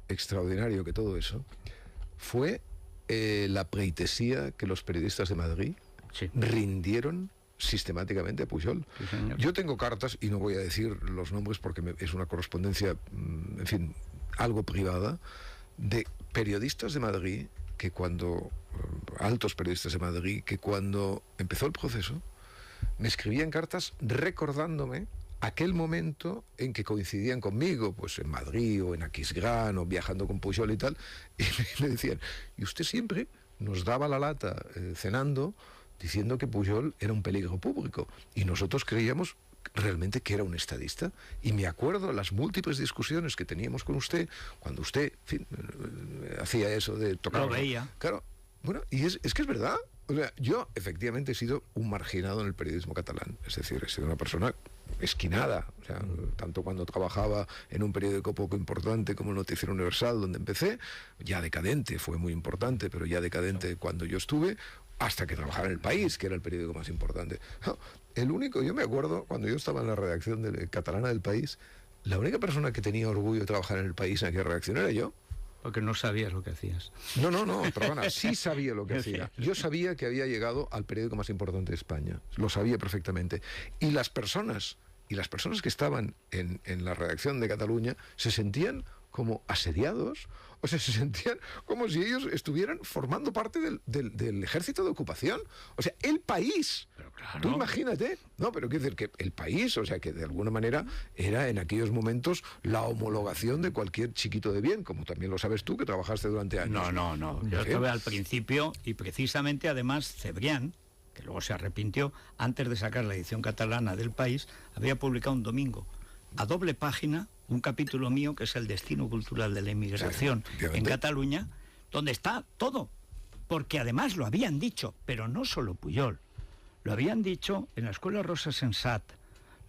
extraordinario que todo eso fue la pleitesía que los periodistas de Madrid rindieron sistemáticamente a Pujol. Yo tengo cartas, y no voy a decir los nombres porque es una correspondencia, en fin, algo privada, de periodistas de Madrid que altos periodistas de Madrid, que cuando empezó el proceso, me escribían cartas recordándome aquel momento en que coincidían conmigo, pues en Madrid o en Aquisgrán o viajando con Pujol y tal, y me decían, y usted siempre nos daba la lata cenando, diciendo que Pujol era un peligro público. Y nosotros creíamos, realmente que era un estadista. Y me acuerdo las múltiples discusiones que teníamos con usted, cuando usted, en fin, hacía eso de tocar... Lo veía. Claro, bueno, y es que es verdad. O sea, yo efectivamente he sido un marginado en el periodismo catalán. Es decir, he sido una persona esquinada. O sea, tanto cuando trabajaba en un periódico poco importante como el Noticiero Universal, donde empecé, ya decadente, fue muy importante, pero ya decadente cuando yo estuve, hasta que trabajaba en El País, que era el periódico más importante. El único, yo me acuerdo, cuando yo estaba en la redacción catalana del País, la única persona que tenía orgullo de trabajar en El País en aquella redacción era yo. Porque no sabías lo que hacías. No, perdona, sí sabía lo que hacía. Yo sabía que había llegado al periódico más importante de España, lo sabía perfectamente. Y las personas que estaban en la redacción de Cataluña se sentían como asediados, o sea, se sentían como si ellos estuvieran formando parte del ejército de ocupación. O sea, El País. Claro. Tú imagínate. No, pero quiero decir que El País, o sea, que de alguna manera era en aquellos momentos la homologación de cualquier chiquito de bien, como también lo sabes tú, que trabajaste durante años. No. Yo estuve al principio y precisamente además Cebrián, que luego se arrepintió, antes de sacar la edición catalana del País, había publicado un domingo a doble página un capítulo mío que es el destino cultural de la inmigración en Cataluña, donde está todo, porque además lo habían dicho, pero no solo Pujol, lo habían dicho en la Escuela Rosa Sensat,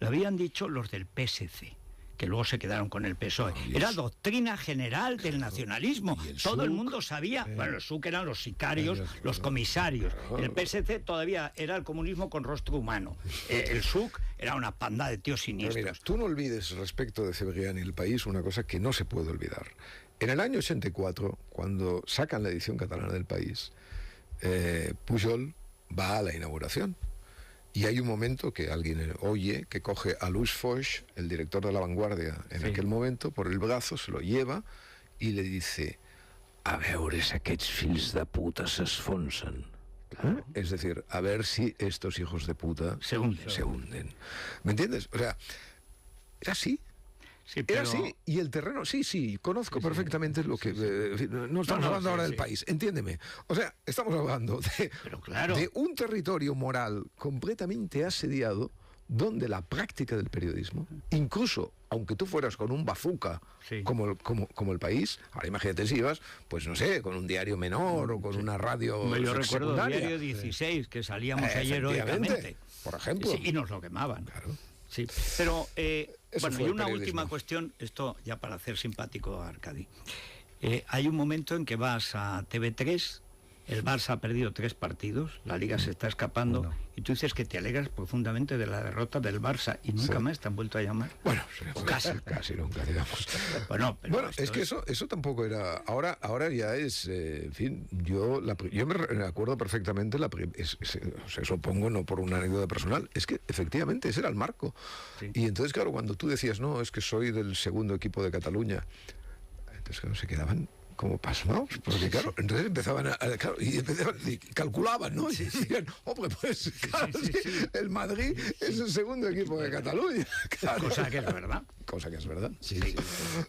lo habían dicho los del PSC, que luego se quedaron con el PSOE. Era doctrina general del nacionalismo. Todo el mundo sabía, bueno, los SUC eran los sicarios, los comisarios. El PSC todavía era el comunismo con rostro humano. El SUC era una panda de tíos siniestros. Pero mira, tú no olvides respecto de Cebrián y El País una cosa que no se puede olvidar. En el año 84, cuando sacan la edición catalana del País, Pujol va a la inauguración. Y hay un momento que alguien oye que coge a Luis Foix, el director de La Vanguardia en aquel momento, por el brazo, se lo lleva y le dice: a veure si aquests fills de puta s'esfonsen. Es decir, a ver si estos hijos de puta se hunden. ¿Me entiendes? O sea, era así. Sí, pero... Era así, y el terreno, sí, conozco perfectamente lo que... no estamos hablando ahora del país, entiéndeme. O sea, estamos hablando de un territorio moral completamente asediado, donde la práctica del periodismo, incluso aunque tú fueras con un bazuca como El País, ahora imagínate si ibas, pues no sé, con un diario menor o con una radio yo recuerdo el diario 16, que salíamos ayer heroicamente. Por ejemplo. Y nos lo quemaban. Claro. Sí, pero bueno, y una última cuestión, esto ya para hacer simpático a Arcadi. Hay un momento en que vas a TV3, el Barça ha perdido 3 partidos, la Liga se está escapando, y tú dices que te alegras profundamente de la derrota del Barça y nunca más te han vuelto a llamar. Bueno, casi nunca, digamos. Bueno, es que eso tampoco era... Ahora ya es, en fin, yo me acuerdo perfectamente, eso pongo no por una anécdota personal, es que efectivamente ese era el marco. Sí. Y entonces, claro, cuando tú decías, no, es que soy del segundo equipo de Cataluña, entonces claro, se quedaban como pasmados, porque claro, entonces empezaban y calculaban, ¿no? Y decían, hombre, pues claro, el Madrid es el segundo equipo de Cataluña. Claro. Cosa que es verdad. Cosa que es verdad. Sí.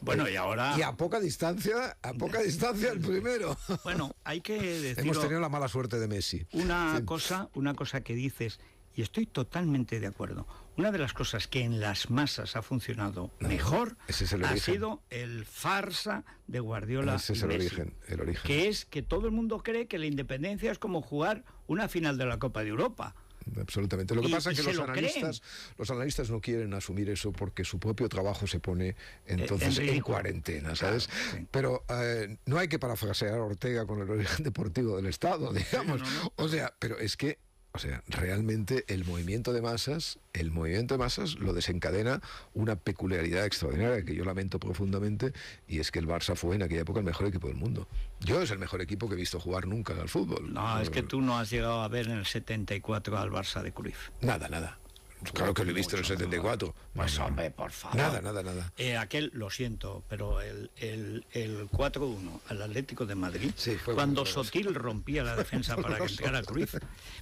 Bueno, y ahora... Y a poca distancia el primero. Bueno, hay que decir... Hemos tenido la mala suerte de Messi. Una cosa que dices, y estoy totalmente de acuerdo. Una de las cosas que en las masas ha funcionado mejor ha sido el farsa de Guardiola. Ese es el origen. Que es que todo el mundo cree que la independencia es como jugar una final de la Copa de Europa. Absolutamente. Lo que pasa es que los analistas no quieren asumir eso porque su propio trabajo se pone entonces en cuarentena, ¿sabes? Claro, sí. Pero no hay que parafrasear a Ortega con el origen deportivo del Estado, digamos. No. O sea, pero es que realmente el movimiento de masas lo desencadena una peculiaridad extraordinaria que yo lamento profundamente, y es que el Barça fue en aquella época el mejor equipo del mundo. Yo es el mejor equipo que he visto jugar nunca al fútbol. No, es que tú no has llegado a ver en el 74 al Barça de Cruyff. Nada. Claro que lo he visto en el 74. Pues hombre, por favor. Nada. Aquel, lo siento, pero el 4-1 al Atlético de Madrid, cuando Sotil rompía la defensa para que entrara Cruyff.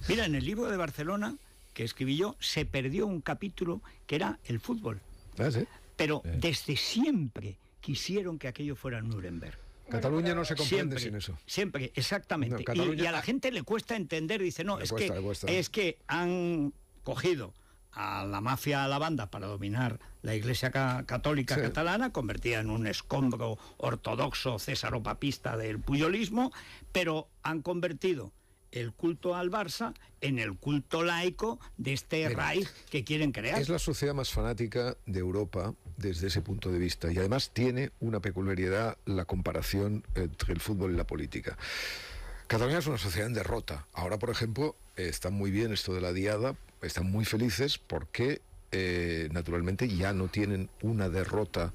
Mira, en el libro de Barcelona que escribí yo, se perdió un capítulo que era el fútbol. ¿Sí? Pero desde siempre quisieron que aquello fuera Nuremberg. Cataluña no se comprende sin eso. Siempre, exactamente. No, y a la gente le cuesta entender, dice, no, le cuesta. Es que han cogido a la mafia, a la banda, para dominar la Iglesia católica catalana, convertida en un escombro ortodoxo césaropapista del puyolismo, pero han convertido el culto al Barça en el culto laico de este Reich que quieren crear. Es la sociedad más fanática de Europa desde ese punto de vista, y además tiene una peculiaridad la comparación entre el fútbol y la política. Cataluña es una sociedad en derrota. Ahora, por ejemplo, está muy bien esto de la diada, están muy felices porque naturalmente ya no tienen una derrota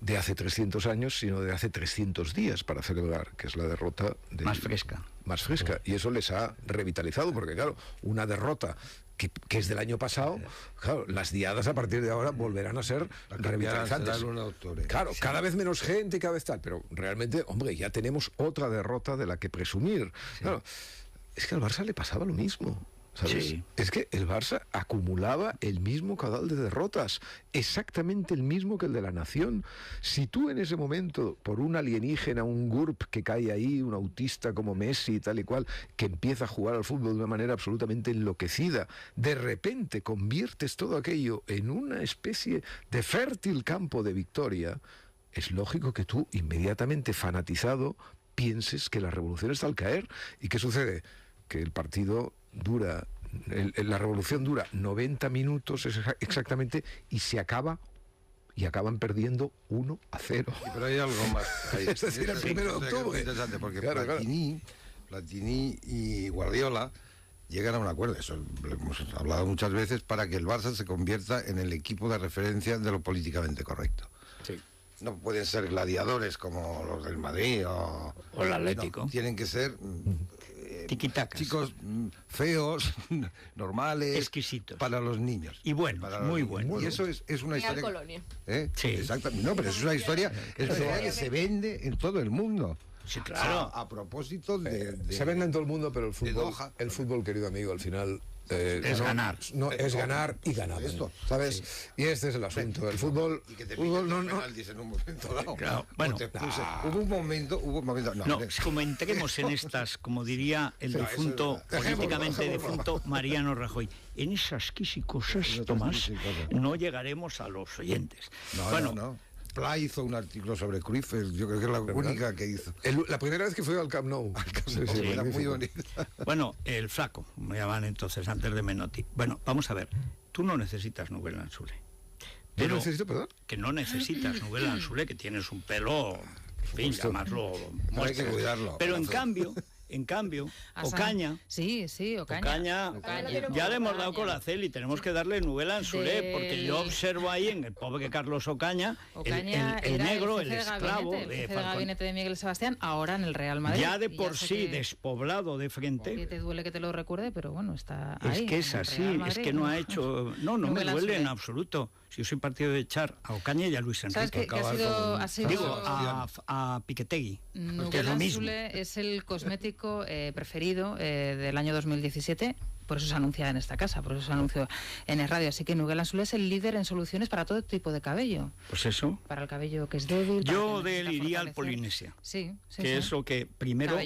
de hace 300 años, sino de hace 300 días para celebrar, que es la derrota más fresca. Más fresca. Y eso les ha revitalizado, porque claro, una derrota que es del año pasado, claro, las diadas a partir de ahora volverán a ser revitalizantes. Claro, cada vez menos gente y cada vez tal, pero realmente, hombre, ya tenemos otra derrota de la que presumir. Sí. Claro, es que al Barça le pasaba lo mismo. ¿Sabes? Sí. Es que el Barça acumulaba el mismo caudal de derrotas, exactamente el mismo que el de la Nación. Si tú en ese momento, por un alienígena, un GURP que cae ahí, un autista como Messi y tal y cual, que empieza a jugar al fútbol de una manera absolutamente enloquecida, de repente conviertes todo aquello en una especie de fértil campo de victoria, es lógico que tú, inmediatamente fanatizado, pienses que la revolución está al caer. ¿Y qué sucede? Que el partido dura, la revolución dura 90 minutos exactamente y acaban perdiendo 1-0. Sí, pero hay algo más. Es decir, el 1 de octubre. Es interesante porque Platini y Guardiola llegan a un acuerdo, eso lo hemos hablado muchas veces, para que el Barça se convierta en el equipo de referencia de lo políticamente correcto. Sí. No pueden ser gladiadores como los del Madrid o el Atlético. No, tienen que ser tiquitacas. Chicos feos, normales, exquisitos para los niños. Y buenos, muy buenos. Y eso es una historia. Colonia. Sí, exactamente. No, pero es una historia que se vende en todo el mundo. Sí, claro. A propósito de se vende en todo el mundo, pero el fútbol, querido amigo, al final es ganar. No, es ganar y ganar. ¿Sabes? Sí. Y este es el asunto. El fútbol. Y que te fútbol no. En un momento dado. Claro, bueno, hubo un momento. No, como entremos en estas, como diría el difunto, políticamente difunto Mariano Rajoy, en esas cosas, Tomás, no llegaremos a los oyentes. No. Pla hizo un artículo sobre Cruyff, yo creo que es la única que hizo. La primera vez que fue al Camp Nou. Era muy bonita. Bueno, el flaco, me llamaban entonces, antes de Menotti. Bueno, vamos a ver, tú no necesitas Nubel Ansule. ¿No necesito, perdón? Que no necesitas Nubel Ansule, que tienes un pelo, en fin, llamarlo... Hay que cuidarlo. Pero en cambio, Ocaña... Sí, Ocaña. Ya le hemos dado con la CEL y tenemos que darle Nubel Ansule, porque yo observo ahí en el pobre Carlos Ocaña el negro, el esclavo de gabinete de Miguel Sebastián, ahora en el Real Madrid. Ya de por sí despoblado de frente. Que te duele que te lo recuerde, pero bueno, está ahí. Es que es así, es que no ha hecho... No me duele en absoluto. Si yo soy partido de echar a Ocaña y a Luis Enrique. Digo, a Piquetegui. Nubel Ansule es el cosmético preferido del año 2017, por eso se anuncia en esta casa, por eso se anunció en el radio. Así que Nubel Ansule es el líder en soluciones para todo tipo de cabello. Pues eso. Para el cabello que es débil. Yo de él iría al Polinesia. Sí. Es lo que primero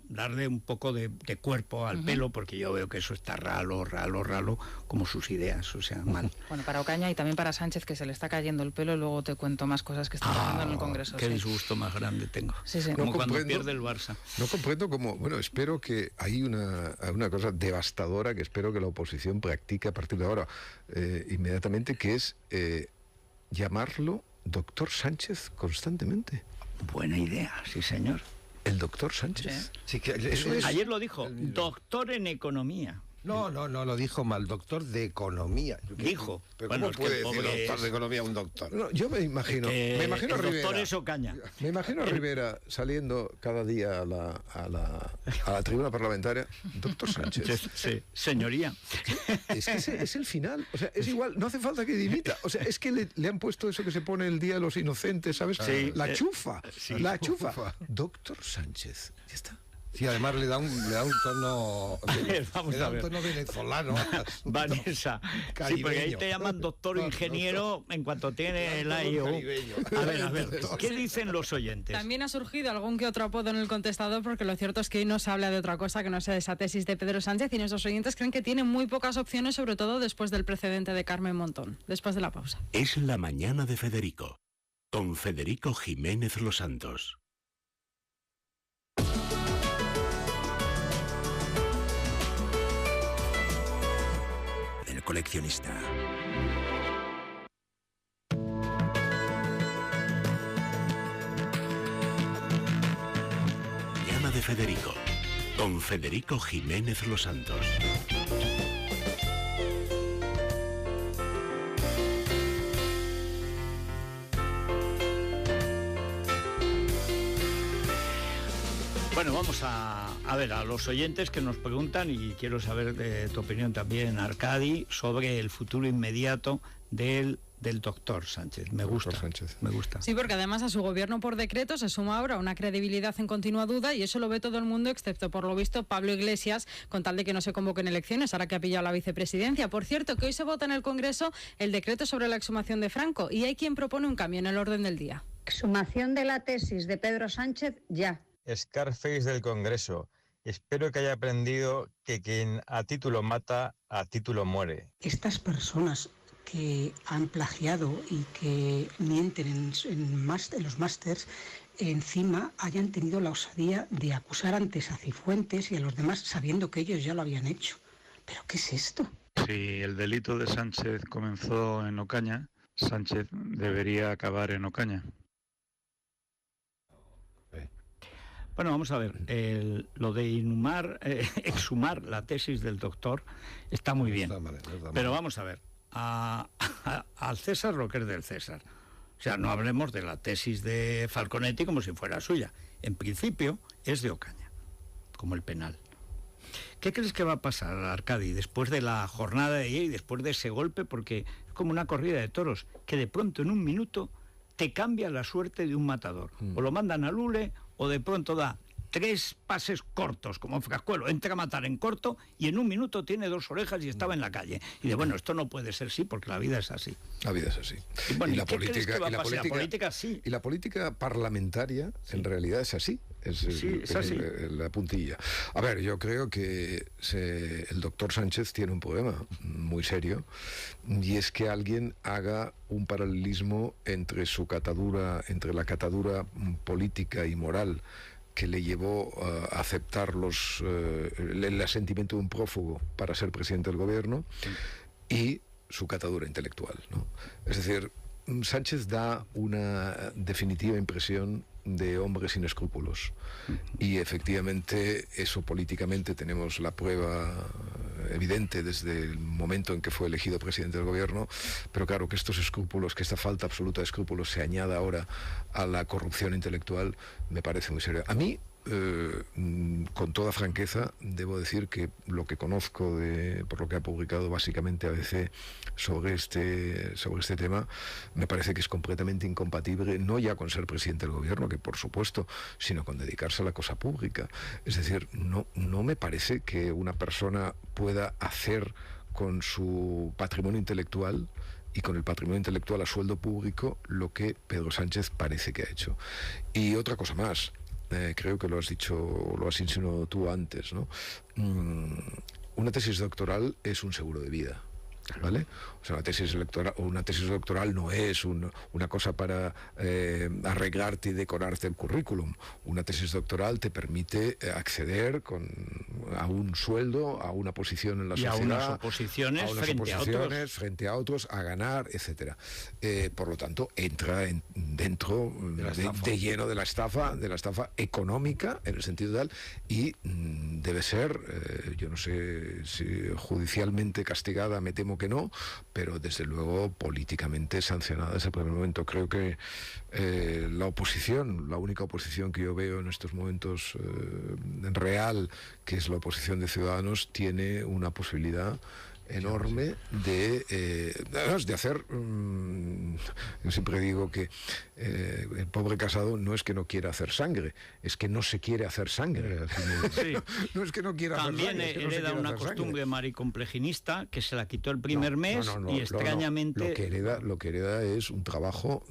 darle un poco de cuerpo al pelo, porque yo veo que eso está ralo, como sus ideas, o sea, mal. Bueno, para Ocaña y también para Sánchez, que se le está cayendo el pelo, y luego te cuento más cosas que están pasando en el Congreso. Qué disgusto más grande tengo. Como cuando pierde el Barça. No comprendo cómo... Bueno, espero que hay una cosa devastadora que espero que la oposición practique a partir de ahora inmediatamente, que es llamarlo doctor Sánchez constantemente. Buena idea, sí señor. El doctor Sánchez. Sí, que ayer lo dijo, doctor en economía. No, lo dijo mal, doctor de economía. Dijo. Pero ¿cómo puede decir doctor de economía un doctor? No, yo me imagino a Rivera. Doctor es Ocaña. Me imagino a Rivera saliendo cada día a la tribuna parlamentaria. Doctor Sánchez. Sí, señoría. Es que es el final. O sea, es igual, no hace falta que dimita. O sea, es que le han puesto eso que se pone el Día de los Inocentes, ¿sabes? Sí, la chufa. Doctor Sánchez. Ya está. Sí, además le da un tono venezolano. Vanessa, sí, porque ahí te llaman doctor o ingeniero en cuanto tiene el IO. A ver, ¿qué dicen los oyentes? También ha surgido algún que otro apodo en el contestador, porque lo cierto es que hoy no se habla de otra cosa que no sea de esa tesis de Pedro Sánchez, y nuestros oyentes creen que tiene muy pocas opciones, sobre todo después del precedente de Carmen Montón. Después de la pausa. Es la mañana de Federico, con Federico Jiménez Los Santos. El coleccionista. Mañana de Federico, con Federico Jiménez Los Santos. Bueno, vamos a ver a los oyentes que nos preguntan, y quiero saber de tu opinión también, Arcadi, sobre el futuro inmediato del doctor Sánchez. Me gusta. Sí, porque además a su gobierno por decreto se suma ahora una credibilidad en continua duda, y eso lo ve todo el mundo, excepto por lo visto Pablo Iglesias, con tal de que no se convoquen elecciones, ahora que ha pillado la vicepresidencia. Por cierto, que hoy se vota en el Congreso el decreto sobre la exhumación de Franco, y hay quien propone un cambio en el orden del día. Exhumación de la tesis de Pedro Sánchez ya. Scarface del Congreso. Espero que haya aprendido que quien a título mata, a título muere. Estas personas que han plagiado y que mienten en los másters, encima hayan tenido la osadía de acusar antes a Cifuentes y a los demás sabiendo que ellos ya lo habían hecho. ¿Pero qué es esto? Si el delito de Sánchez comenzó en Ocaña, Sánchez debería acabar en Ocaña. Bueno, vamos a ver, lo de exhumar la tesis del doctor está muy bien, pero vamos a ver, al César lo que es del César. O sea, no hablemos de la tesis de Falconetti como si fuera suya. En principio es de Ocaña, como el penal. ¿Qué crees que va a pasar, Arcadi, después de la jornada de ayer y después de ese golpe? Porque es como una corrida de toros, que de pronto en un minuto te cambia la suerte de un matador. O lo mandan a Lule, o de pronto da 3 pases cortos, como Frascuelo, entra a matar en corto y en un minuto tiene 2 orejas y estaba en la calle. Y de bueno, esto no puede ser sí, porque la vida es así. La vida es así. Y, bueno, y la política sí. Y la política parlamentaria en realidad es así. Es así. La puntilla. A ver, yo creo que el doctor Sánchez tiene un problema muy serio, y es que alguien haga un paralelismo entre la catadura política y moral que le llevó a aceptar el asentimiento de un prófugo para ser presidente del gobierno, y su catadura intelectual, ¿no? Es decir, Sánchez da una definitiva impresión de hombre sin escrúpulos, y efectivamente eso políticamente tenemos la prueba evidente desde el momento en que fue elegido presidente del gobierno, pero claro, que estos escrúpulos, que esta falta absoluta de escrúpulos se añada ahora a la corrupción intelectual, me parece muy serio. A mí, con toda franqueza, debo decir que lo que conozco por lo que ha publicado básicamente ABC sobre este tema, me parece que es completamente incompatible, no ya con ser presidente del gobierno, que por supuesto, sino con dedicarse a la cosa pública. Es decir, no me parece que una persona pueda hacer con su patrimonio intelectual y con el patrimonio intelectual a sueldo público lo que Pedro Sánchez parece que ha hecho. Y otra cosa más, creo que lo has dicho, lo has insinuado tú antes, ¿no? Una tesis doctoral es un seguro de vida, ¿vale? O sea, una tesis doctoral no es una cosa para arreglarte y decorarte el currículum. Una tesis doctoral te permite acceder a un sueldo, a una posición en la sociedad, a unas oposiciones frente a otros, a ganar, etcétera. Por lo tanto, entra dentro de lleno de la estafa económica, en el sentido tal, y debe ser, yo no sé si judicialmente castigada, me temo que no, pero desde luego políticamente sancionada desde el primer momento. Creo que la única oposición que yo veo en estos momentos real, que es la oposición de Ciudadanos, tiene una posibilidad enorme de hacer Yo siempre digo que el pobre Casado no es que no quiera hacer sangre, es que no se quiere hacer sangre. Sí. No es que no quiera También hacer sangre. También hereda una costumbre maricomplejinista que se la quitó el primer mes y extrañamente... Lo que hereda es un trabajo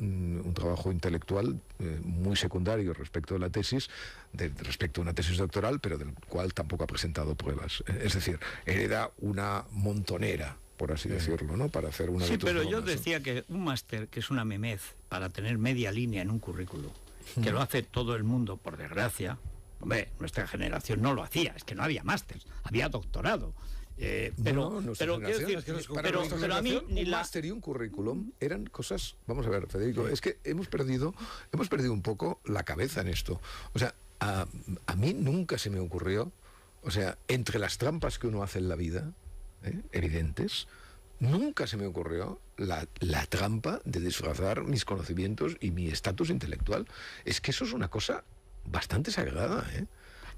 intelectual muy secundario respecto de la tesis, respecto a una tesis doctoral, pero del cual tampoco ha presentado pruebas. Es decir, hereda una montonera, por así decirlo, ¿no? Para hacer una... Sí, pero yo decía que un máster, que es una memez, para tener media línea en un currículo, que lo hace todo el mundo, por desgracia. Hombre, nuestra generación no lo hacía, es que no había máster, había doctorado. Pero a mí ni un máster y un currículum eran cosas... Vamos a ver, Federico, es que hemos perdido un poco la cabeza en esto. O sea, a mí nunca se me ocurrió, o sea, entre las trampas que uno hace en la vida, evidentes, nunca se me ocurrió la trampa de disfrazar mis conocimientos y mi estatus intelectual. Es que eso es una cosa bastante sagrada, ¿eh?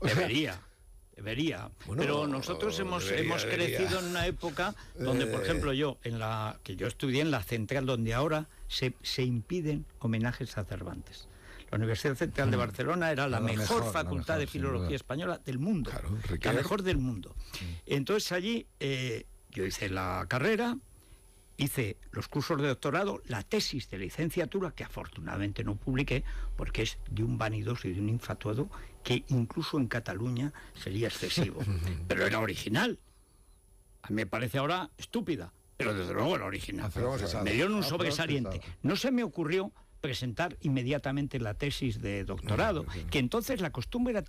Debería. Bueno, pero nosotros hemos crecido en una época donde, por ejemplo, yo estudié en la Central, donde ahora se impiden homenajes a Cervantes. La Universidad Central de Barcelona era la mejor facultad de filología española del mundo, la mejor del mundo. Entonces allí yo hice la carrera, hice los cursos de doctorado, la tesis de licenciatura, que afortunadamente no publiqué, porque es de un vanidoso y de un infatuado que incluso en Cataluña sería excesivo. Pero era original. A mí me parece ahora estúpida, pero desde luego era original. Me dieron un sobresaliente. No se me ocurrió presentar inmediatamente la tesis de doctorado, que entonces la costumbre era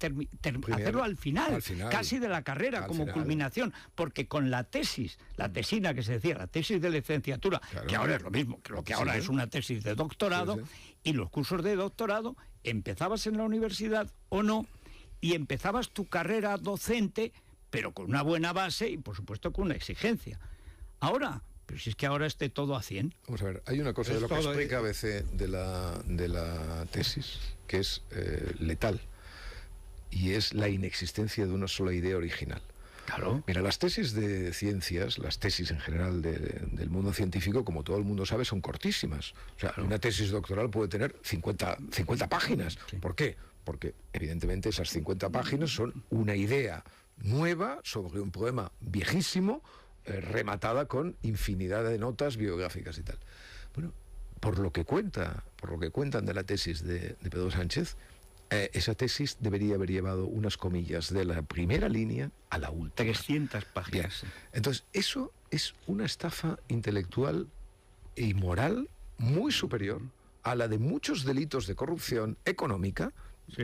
hacerlo al final, casi de la carrera, como culminación, porque con la tesis, la tesina que se decía, la tesis de licenciatura, que ahora es lo mismo, que lo que ahora es una tesis de doctorado, y los cursos de doctorado, empezabas en la universidad o no, y empezabas tu carrera docente, pero con una buena base y por supuesto con una exigencia. Ahora... Pero si es que ahora esté todo a 100. Vamos a ver, hay una cosa de lo que explica ABC de la tesis que es letal, y es la inexistencia de una sola idea original. Claro. Mira, las tesis de ciencias, las tesis en general del mundo científico, como todo el mundo sabe, son cortísimas. O sea, una tesis doctoral puede tener 50 páginas. Sí. ¿Por qué? Porque evidentemente esas 50 páginas son una idea nueva sobre un problema viejísimo, rematada con infinidad de notas biográficas y tal. Bueno, por lo que cuentan de la tesis de Pedro Sánchez, esa tesis debería haber llevado unas comillas de la primera línea a la última. 300 páginas. Bien. Entonces, eso es una estafa intelectual y moral muy superior a la de muchos delitos de corrupción económica,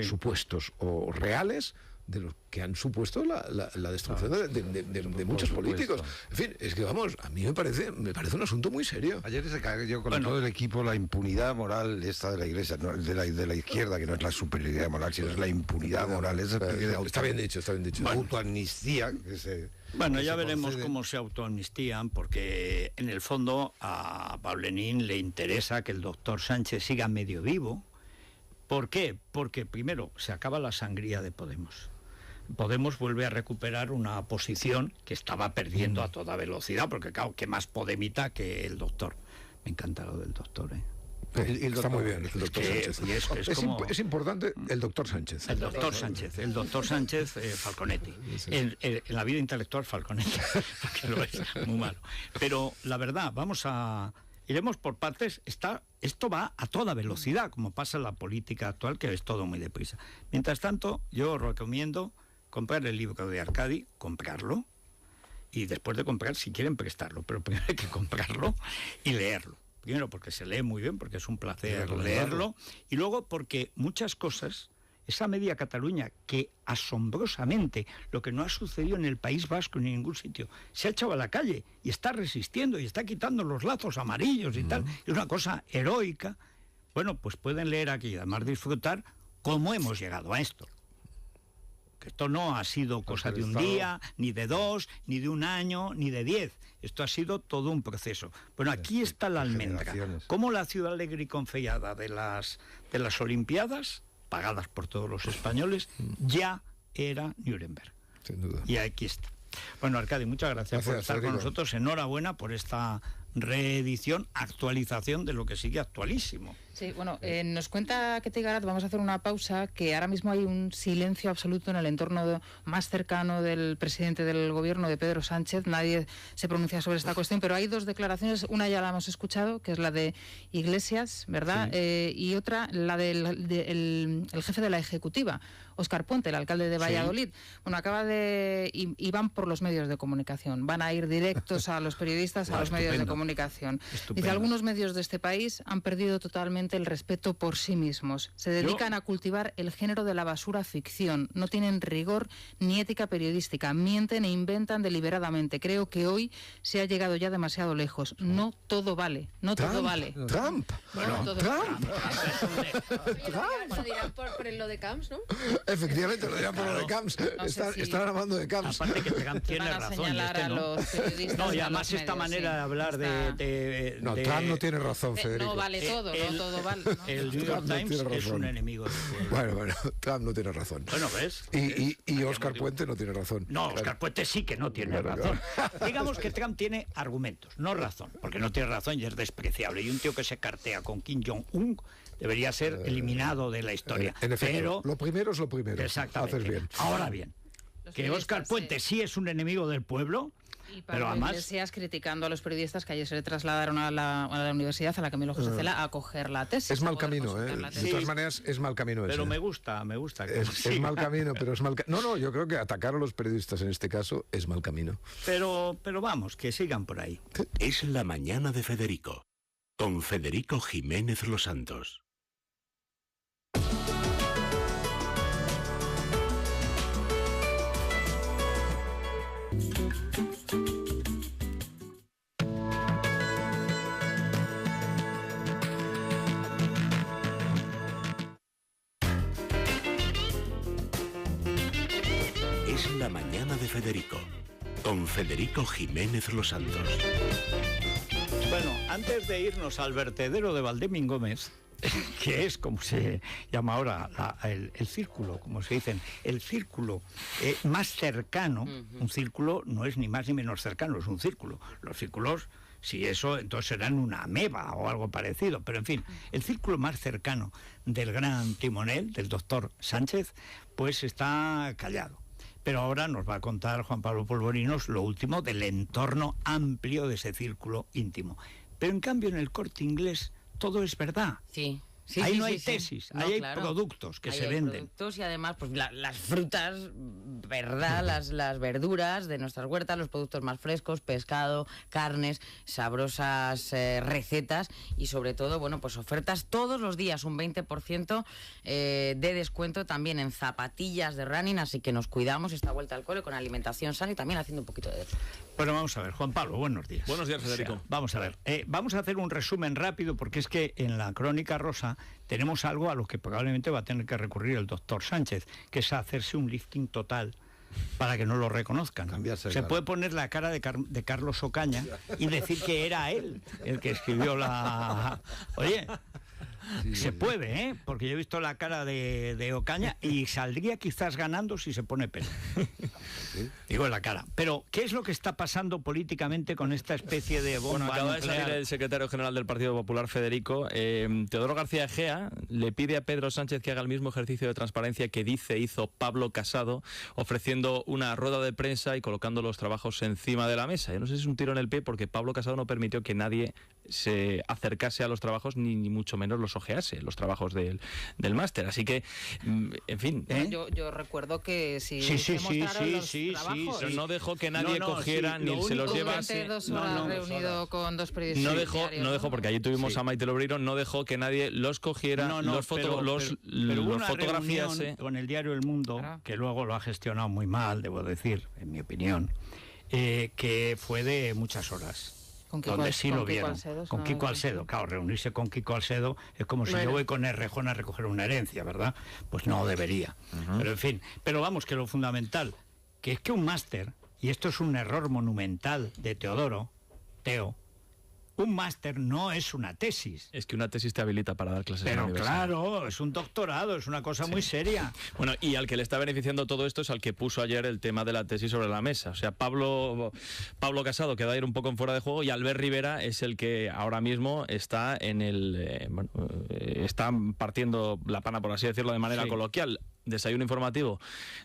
supuestos o reales, de los que han supuesto la destrucción de muchos políticos. En fin, es que vamos, a mí me parece un asunto muy serio. Ayer se cayó con todo el equipo la impunidad moral esta de la Iglesia, no, de la izquierda, que no es la superioridad moral, sino es la impunidad moral. Está bien dicho. Autoamnistía. Bueno, ya veremos cómo se autoamnistían, porque en el fondo a Pablo Lenin le interesa que el doctor Sánchez siga medio vivo. ¿Por qué? Porque primero se acaba la sangría de Podemos. Podemos vuelve a recuperar una posición que estaba perdiendo a toda velocidad, porque claro, ¿qué más podemita que el doctor? Me encanta lo del doctor, ¿eh? Está muy bien, el doctor Sánchez. Es importante el doctor Sánchez. El doctor Sánchez Falconetti. En la vida intelectual Falconetti, porque lo es muy malo. Pero la verdad, iremos por partes. Esto va a toda velocidad, como pasa en la política actual, que es todo muy deprisa. Mientras tanto, yo os recomiendo comprar el libro de Arcadi, comprarlo, y después de comprar, si quieren, prestarlo. Pero primero hay que comprarlo y leerlo. Primero porque se lee muy bien, porque es un placer leerlo, y luego porque muchas cosas, esa media Cataluña, que asombrosamente, lo que no ha sucedido en el País Vasco ni en ningún sitio, se ha echado a la calle y está resistiendo y está quitando los lazos amarillos y tal, es una cosa heroica. Bueno, pues pueden leer aquí y además disfrutar cómo hemos llegado a esto. Que esto no ha sido cosa de un día, ni de 2, ni de un año, ni de 10. Esto ha sido todo un proceso. Bueno, aquí está la almendra. Como la ciudad alegre y confiada de las Olimpiadas, pagadas por todos los españoles, ya era Nuremberg. Sin duda. Y aquí está. Bueno, Arcadi, muchas gracias por estar con nosotros. Enhorabuena por esta reedición, actualización de lo que sigue actualísimo. Sí, bueno, nos cuenta Ketty Garat, vamos a hacer una pausa, que ahora mismo hay un silencio absoluto en el entorno más cercano del presidente del gobierno, de Pedro Sánchez. Nadie se pronuncia sobre esta cuestión, pero hay dos declaraciones. Una ya la hemos escuchado, que es la de Iglesias, ¿verdad? Sí. Y otra, la del jefe de la Ejecutiva, Óscar Puente, el alcalde de Valladolid. Sí. Bueno, acaba de... Y van por los medios de comunicación. Van a ir directos a los periodistas, a los medios de comunicación. Dice, algunos medios de este país han perdido totalmente el respeto por sí mismos. Se dedican a cultivar el género de la basura ficción. No tienen rigor ni ética periodística. Mienten e inventan deliberadamente. Creo que hoy se ha llegado ya demasiado lejos. No todo vale. No todo vale. Trump. Bueno, no, Trump. Lo dirán por lo de Camps, ¿no? Efectivamente, lo dirán por lo de Camps. Están hablando de Camps. Aparte que Trump tiene razón. A los periodistas. No, y además esta manera de hablar de... No, Trump no tiene razón, Federico. No vale todo, no todo. El New York Times es un enemigo del pueblo. Bueno, Trump no tiene razón. Bueno, ¿ves? Y Óscar Puente no tiene razón. No, Óscar Puente sí que no tiene razón. Digamos que Trump tiene argumentos, no razón, porque no tiene razón y es despreciable. Y un tío que se cartea con Kim Jong-un debería ser eliminado de la historia. En efecto, pero lo primero es lo primero. Exactamente. Haces bien. Ahora bien, que Óscar Puente sí es un enemigo del pueblo. Y Pablo Iglesias criticando a los periodistas que ayer se le trasladaron a la universidad, a la Camilo José Cela, a coger la tesis. Es mal camino, ¿eh? De todas maneras, es mal camino pero ese. Me gusta. Es mal camino, pero es mal camino. No, yo creo que atacar a los periodistas en este caso es mal camino. Pero vamos, que sigan por ahí. Es la mañana de Federico, con Federico Jiménez Los Santos. Es la mañana de Federico, con Federico Jiménez Los Santos. Bueno, antes de irnos al vertedero de Valdemín Gómez, que es como se llama ahora el círculo, como se dicen, el círculo más cercano, un círculo no es ni más ni menos cercano, es un círculo. Los círculos, si eso, entonces serán una ameba o algo parecido, pero en fin, el círculo más cercano del gran timonel, del doctor Sánchez, pues está callado. Pero ahora nos va a contar Juan Pablo Polvorinos lo último del entorno amplio de ese círculo íntimo. Pero en cambio en el Corte Inglés todo es verdad. Sí. Ahí no hay tesis, ahí hay productos que se venden. Productos y además pues las frutas, ¿verdad? Las verduras de nuestras huertas, los productos más frescos, pescado, carnes, sabrosas recetas y sobre todo, bueno, pues ofertas todos los días, un 20% de descuento también en zapatillas de running, así que nos cuidamos esta vuelta al cole con alimentación sana y también haciendo un poquito de eso. Bueno, vamos a ver, Juan Pablo, buenos días. Buenos días, Federico. O sea, vamos a ver, vamos a hacer un resumen rápido porque es que en la Crónica Rosa tenemos algo a lo que probablemente va a tener que recurrir el doctor Sánchez, que es hacerse un lifting total para que no lo reconozcan. Se puede poner la cara de Carlos Ocaña y decir que era él el que escribió la... Oye... Se puede, porque yo he visto la cara de Ocaña y saldría quizás ganando si se pone pelo. Digo en la cara. Pero, ¿qué es lo que está pasando políticamente con esta especie de bomba nuclear? Acaba de salir el secretario general del Partido Popular, Federico. Teodoro García Egea le pide a Pedro Sánchez que haga el mismo ejercicio de transparencia que hizo Pablo Casado, ofreciendo una rueda de prensa y colocando los trabajos encima de la mesa. Yo no sé si es un tiro en el pie porque Pablo Casado no permitió que nadie se acercase a los trabajos ni mucho menos los ojease, los trabajos del máster. Así que, en fin. Yo recuerdo que sí, pero no dejó que nadie cogiera ni se los llevase. Reunido con dos periodistas. No dejó, porque allí tuvimos a Maite Lobreiro, no dejó que nadie los cogiera, los fotografiase. Con el diario El Mundo, que luego lo ha gestionado muy mal, debo decir, en mi opinión, que fue de muchas horas. Donde sí lo vieron. Con Kiko Alcedo. Claro, reunirse con Kiko Alcedo es como si yo voy con Errejón a recoger una herencia, ¿verdad? Pues no debería. Pero en fin, pero vamos, que lo fundamental, que es que un máster, y esto es un error monumental de Teo, un máster no es una tesis. Es que una tesis te habilita para dar clases en la universidad. Pero claro, es un doctorado, es una cosa muy seria. Bueno, y al que le está beneficiando todo esto es al que puso ayer el tema de la tesis sobre la mesa. O sea, Pablo Casado queda ir un poco en fuera de juego y Albert Rivera es el que ahora mismo está en está partiendo la pana, por así decirlo, de manera coloquial. Desayuno informativo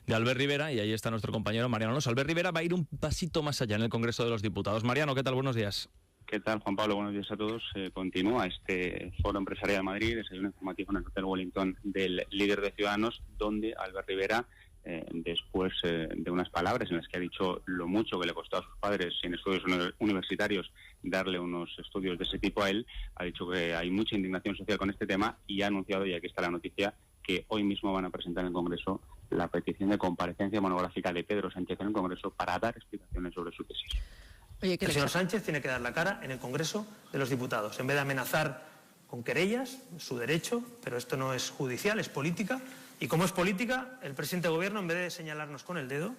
de Albert Rivera, y ahí está nuestro compañero Mariano Alonso. Albert Rivera va a ir un pasito más allá en el Congreso de los Diputados. Mariano, ¿qué tal? Buenos días. ¿Qué tal, Juan Pablo? Buenos días a todos. Continúa este Foro Empresarial de Madrid, desayuno informativo en el Hotel Wellington del líder de Ciudadanos, donde Albert Rivera, después de unas palabras en las que ha dicho lo mucho que le costó a sus padres en estudios universitarios darle unos estudios de ese tipo a él, ha dicho que hay mucha indignación social con este tema y ha anunciado, y aquí está la noticia, que hoy mismo van a presentar en el Congreso la petición de comparecencia monográfica de Pedro Sánchez en el Congreso para dar explicaciones sobre su tesis. Oye, el señor Sánchez tiene que dar la cara en el Congreso de los Diputados. En vez de amenazar con querellas, su derecho, pero esto no es judicial, es política. Y como es política, el presidente de Gobierno, en vez de señalarnos con el dedo,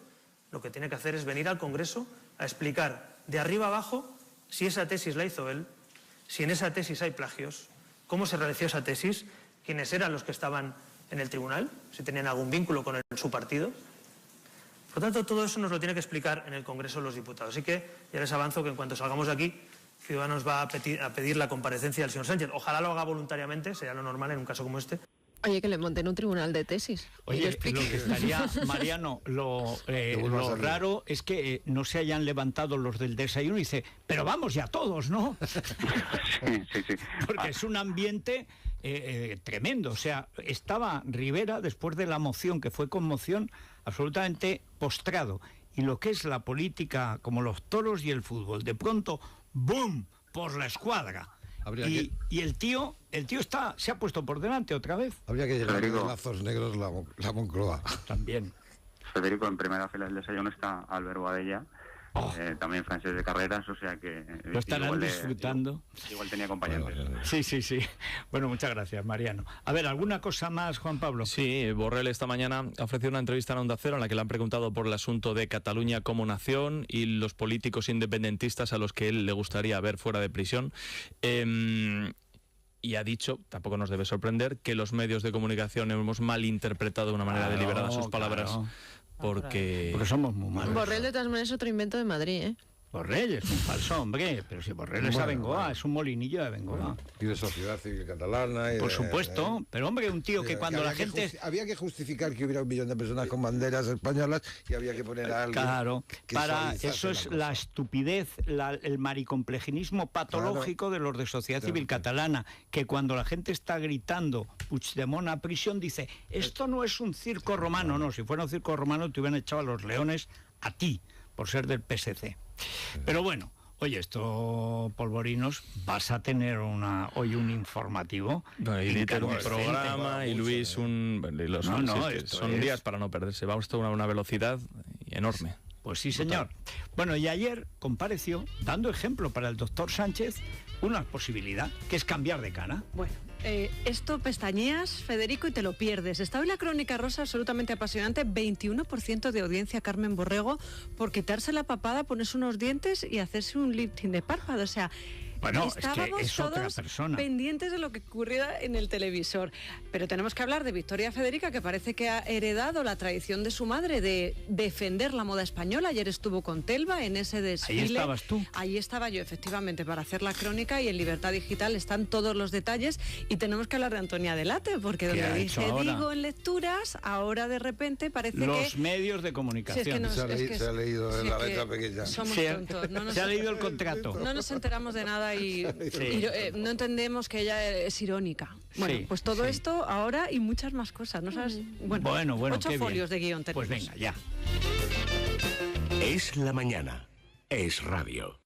lo que tiene que hacer es venir al Congreso a explicar de arriba abajo si esa tesis la hizo él, si en esa tesis hay plagios, cómo se realizó esa tesis, quiénes eran los que estaban en el tribunal, si tenían algún vínculo con su partido. Por lo tanto, todo eso nos lo tiene que explicar en el Congreso de los Diputados. Así que ya les avanzo que en cuanto salgamos de aquí, Ciudadanos va a pedir la comparecencia del señor Sánchez. Ojalá lo haga voluntariamente, sería lo normal en un caso como este. Oye, que le monten un tribunal de tesis. Oye, lo que estaría, Mariano, lo raro es que no se hayan levantado los del desayuno y dice, pero vamos ya todos, ¿no? Sí. Porque es un ambiente tremendo. O sea, estaba Rivera, después de la moción, que fue conmoción, absolutamente postrado. Y lo que es la política, como los toros y el fútbol, de pronto, ¡boom!, por la escuadra. Y el tío se ha puesto por delante otra vez. Habría que llegar a lazos negros la Moncloa. También. Federico, en primera fila del desayuno está Albert Boadella, también francés de carreras, o sea que... Lo estarán disfrutando. Igual tenía acompañantes. Sí. Bueno, muchas gracias, Mariano. A ver, ¿alguna cosa más, Juan Pablo? Sí, Borrell esta mañana ha ofrecido una entrevista en Onda Cero en la que le han preguntado por el asunto de Cataluña como nación y los políticos independentistas a los que él le gustaría ver fuera de prisión. Y ha dicho, tampoco nos debe sorprender, que los medios de comunicación hemos malinterpretado de una manera deliberada sus palabras. Porque somos muy malos. Borrell, de todas maneras, es otro invento de Madrid, ¿eh? Borrell es un falso hombre, pero si Borrell es Abengoa, es un molinillo de Abengoa. Y de Sociedad Civil Catalana. Por supuesto, pero hombre, un tío que cuando la gente... Había que justificar que hubiera 1 millón de personas con banderas españolas y había que poner a alguien... Claro, para eso es la estupidez, el maricomplejinismo patológico de los de Sociedad Civil Catalana, que cuando la gente está gritando Puigdemont a prisión, dice, esto no es un circo romano. No, si fuera un circo romano te hubieran echado a los leones a ti, por ser del PSC. Pero bueno, oye, esto, Polvorinos, vas a tener hoy un informativo. Y Dieter un programa y Luis son días para no perderse. Vamos a una velocidad enorme. Pues sí, señor. Bueno, y ayer compareció, dando ejemplo para el doctor Sánchez, una posibilidad, que es cambiar de cara. Bueno, esto pestañeas, Federico, y te lo pierdes. Está hoy la Crónica Rosa absolutamente apasionante, 21% de audiencia, Carmen Borrego, por quitarse la papada, ponerse unos dientes y hacerse un lifting de párpado. O sea, bueno, estábamos es todos pendientes de lo que ocurría en el televisor. Pero tenemos que hablar de Victoria Federica, que parece que ha heredado la tradición de su madre de defender la moda española. Ayer estuvo con Telva en ese desfile. Ahí estabas tú. Ahí estaba yo, efectivamente, para hacer la crónica, y en Libertad Digital están todos los detalles. Y tenemos que hablar de Antonia Delate, porque donde dice digo en lecturas, ahora de repente parece que... Los medios de comunicación. Se ha leído en la letra pequeña. Somos tontos. Se ha leído el contrato. No nos enteramos de nada y no entendemos que ella es irónica. Bueno, pues todo esto ahora y muchas más cosas, ¿no sabes? Bueno, 8 folios de guión tenemos. Pues venga, ya. Es la mañana. Es radio.